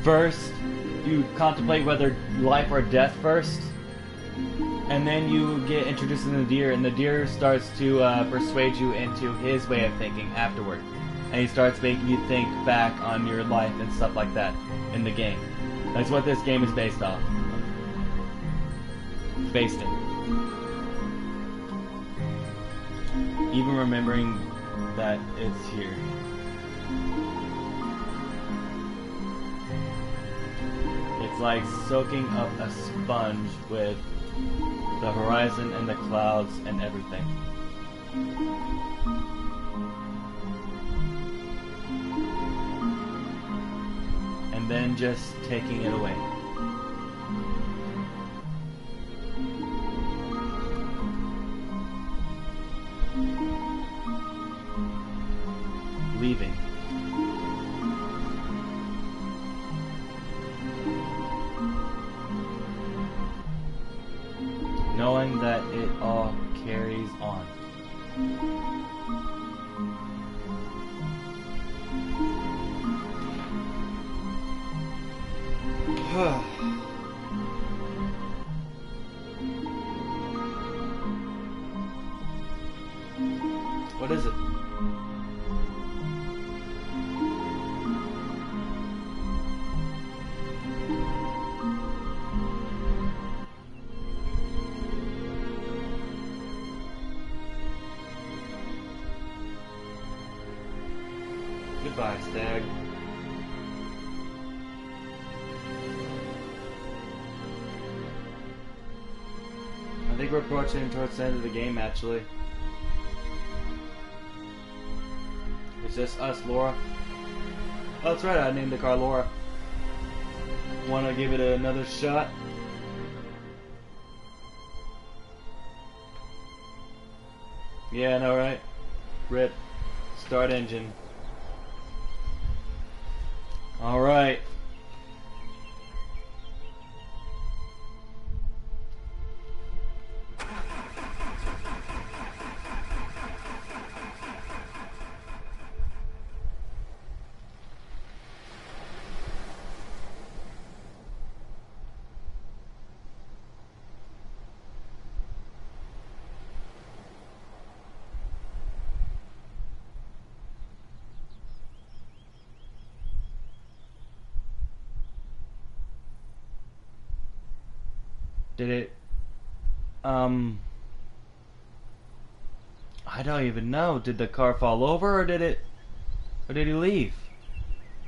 First, you contemplate whether life or death first, and then you get introduced to the deer, and the deer starts to persuade you into his way of thinking afterward, and he starts making you think back on your life and stuff like that in the game. That's what this game is based off. Based in. Even remembering that it's here. It's like soaking up a sponge with the horizon and the clouds and everything. And then just taking it away. Leaving. Knowing that it all carries on. What is it? Goodbye, Stag. I think we're approaching towards the end of the game, actually. It's just us, Laura. Oh, that's right, I named the car Laura. Want to give it another shot? Yeah, I know, right? Rip. Start engine. Alright. Did it, I don't even know. Did the car fall over, or did he leave?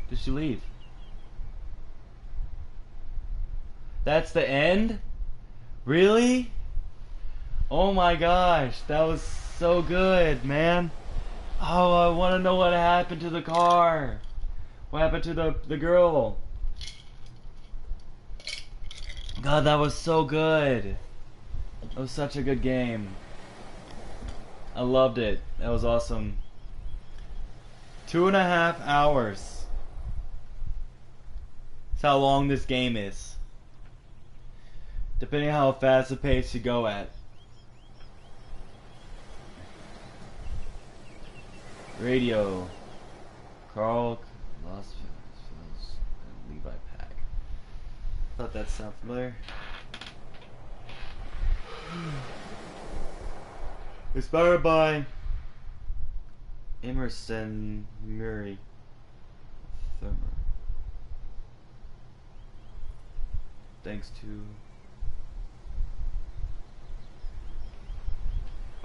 Did she leave? That's the end? Really? Oh my gosh, that was so good, man. Oh, I want to know what happened to the car. What happened to the girl? God, that was so good. It was such a good game. I loved it. That was awesome. 2.5 hours. That's how long this game is. Depending on how fast the pace you go at. Radio. Carl Las Vegas and Levi Pack. Thought that sounded familiar. Inspired by Emerson Murray. Thanks to...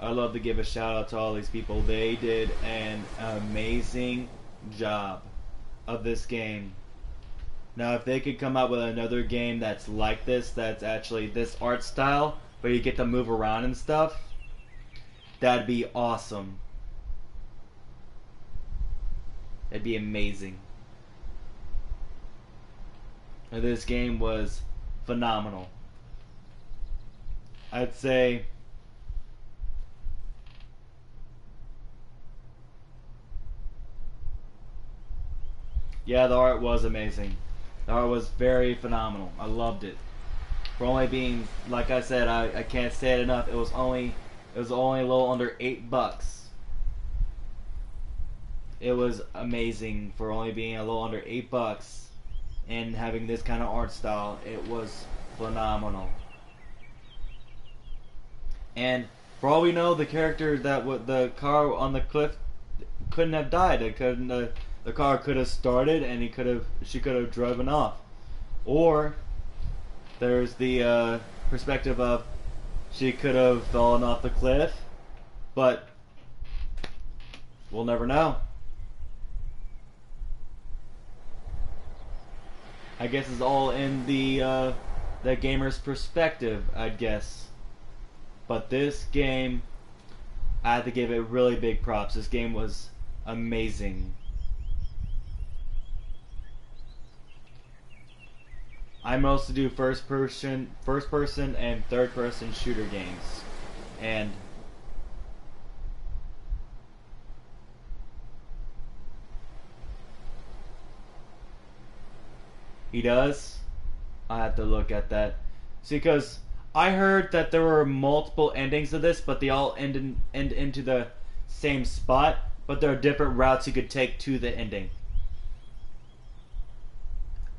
I'd love to give a shout out to all these people. They did an amazing job of this game. Now if they could come out with another game that's like this, that's actually this art style, where you get to move around and stuff, that'd be awesome. It'd be amazing. And this game was phenomenal. I'd say yeah, the art was amazing. The art was very phenomenal. I loved it. For only being, like I said, I can't say it enough. It was only a little under $8. It was amazing for only being a little under $8 and having this kind of art style. It was phenomenal. And for all we know, the character that the car on the cliff couldn't have died. It couldn't. The car could have started and she could have driven off. Or there's the perspective of she could have fallen off the cliff, but we'll never know. I guess it's all in the gamer's perspective, I'd guess. But this game, I had to give it really big props. This game was amazing. I mostly do first person and third person shooter games. And he does? I have to look at that. See, because I heard that there were multiple endings to this, but they all end into the same spot, but there are different routes you could take to the ending.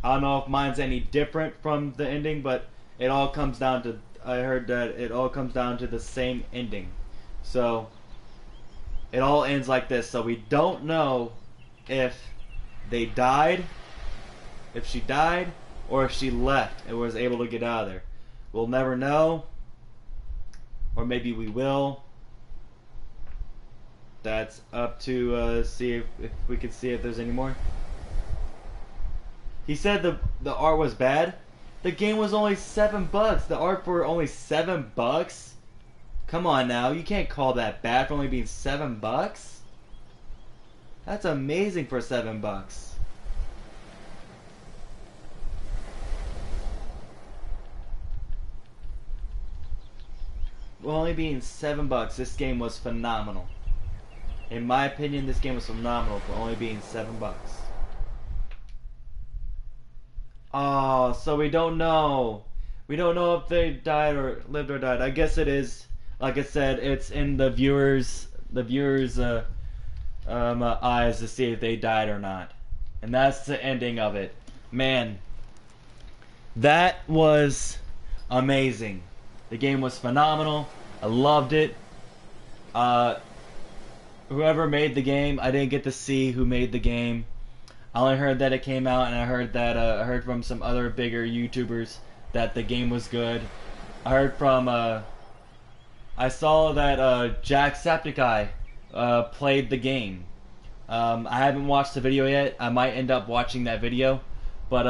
I don't know if mine's any different from the ending, but it all comes down to, I heard that it all comes down to the same ending. So it all ends like this. So we don't know if they died, if she died, or if she left and was able to get out of there. We'll never know, or maybe we will. That's up to see if we can see if there's any more. He said the art was bad. The game was only $7. The art for only $7? Come on now, you can't call that bad for only being $7. That's amazing for $7. Only being $7, this game was phenomenal. In my opinion, this game was phenomenal for only being $7. Oh, so we don't know. We don't know if they died or lived or died. I guess it is. Like I said, it's in the viewers' eyes to see if they died or not. And that's the ending of it. Man, that was amazing. The game was phenomenal. I loved it. Whoever made the game, I didn't get to see who made the game. I only heard that it came out, and I heard that I heard from some other bigger YouTubers that the game was good. I heard from I saw that Jacksepticeye played the game. I haven't watched the video yet. I might end up watching that video, but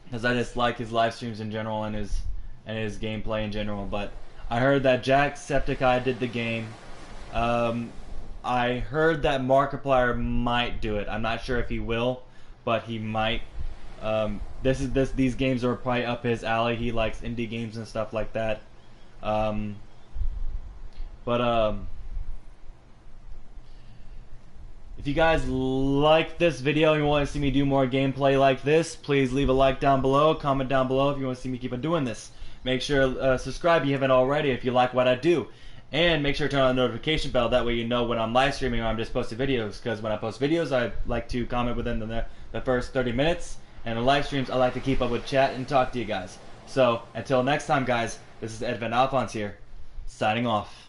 because I just like his live streams in general and his gameplay in general. But I heard that Jacksepticeye did the game. I heard that Markiplier might do it. I'm not sure if he will, but he might. These games are probably up his alley. He likes indie games and stuff like that. Um, but if you guys like this video and you want to see me do more gameplay like this, please leave a like down below, comment down below if you want to see me keep on doing this. Make sure subscribe if you haven't already if you like what I do. And make sure to turn on the notification bell, that way you know when I'm live streaming or I'm just posting videos. Because when I post videos, I like to comment within the first 30 minutes. And in live streams, I like to keep up with chat and talk to you guys. So, until next time, guys, this is Edven Alfonze here, signing off.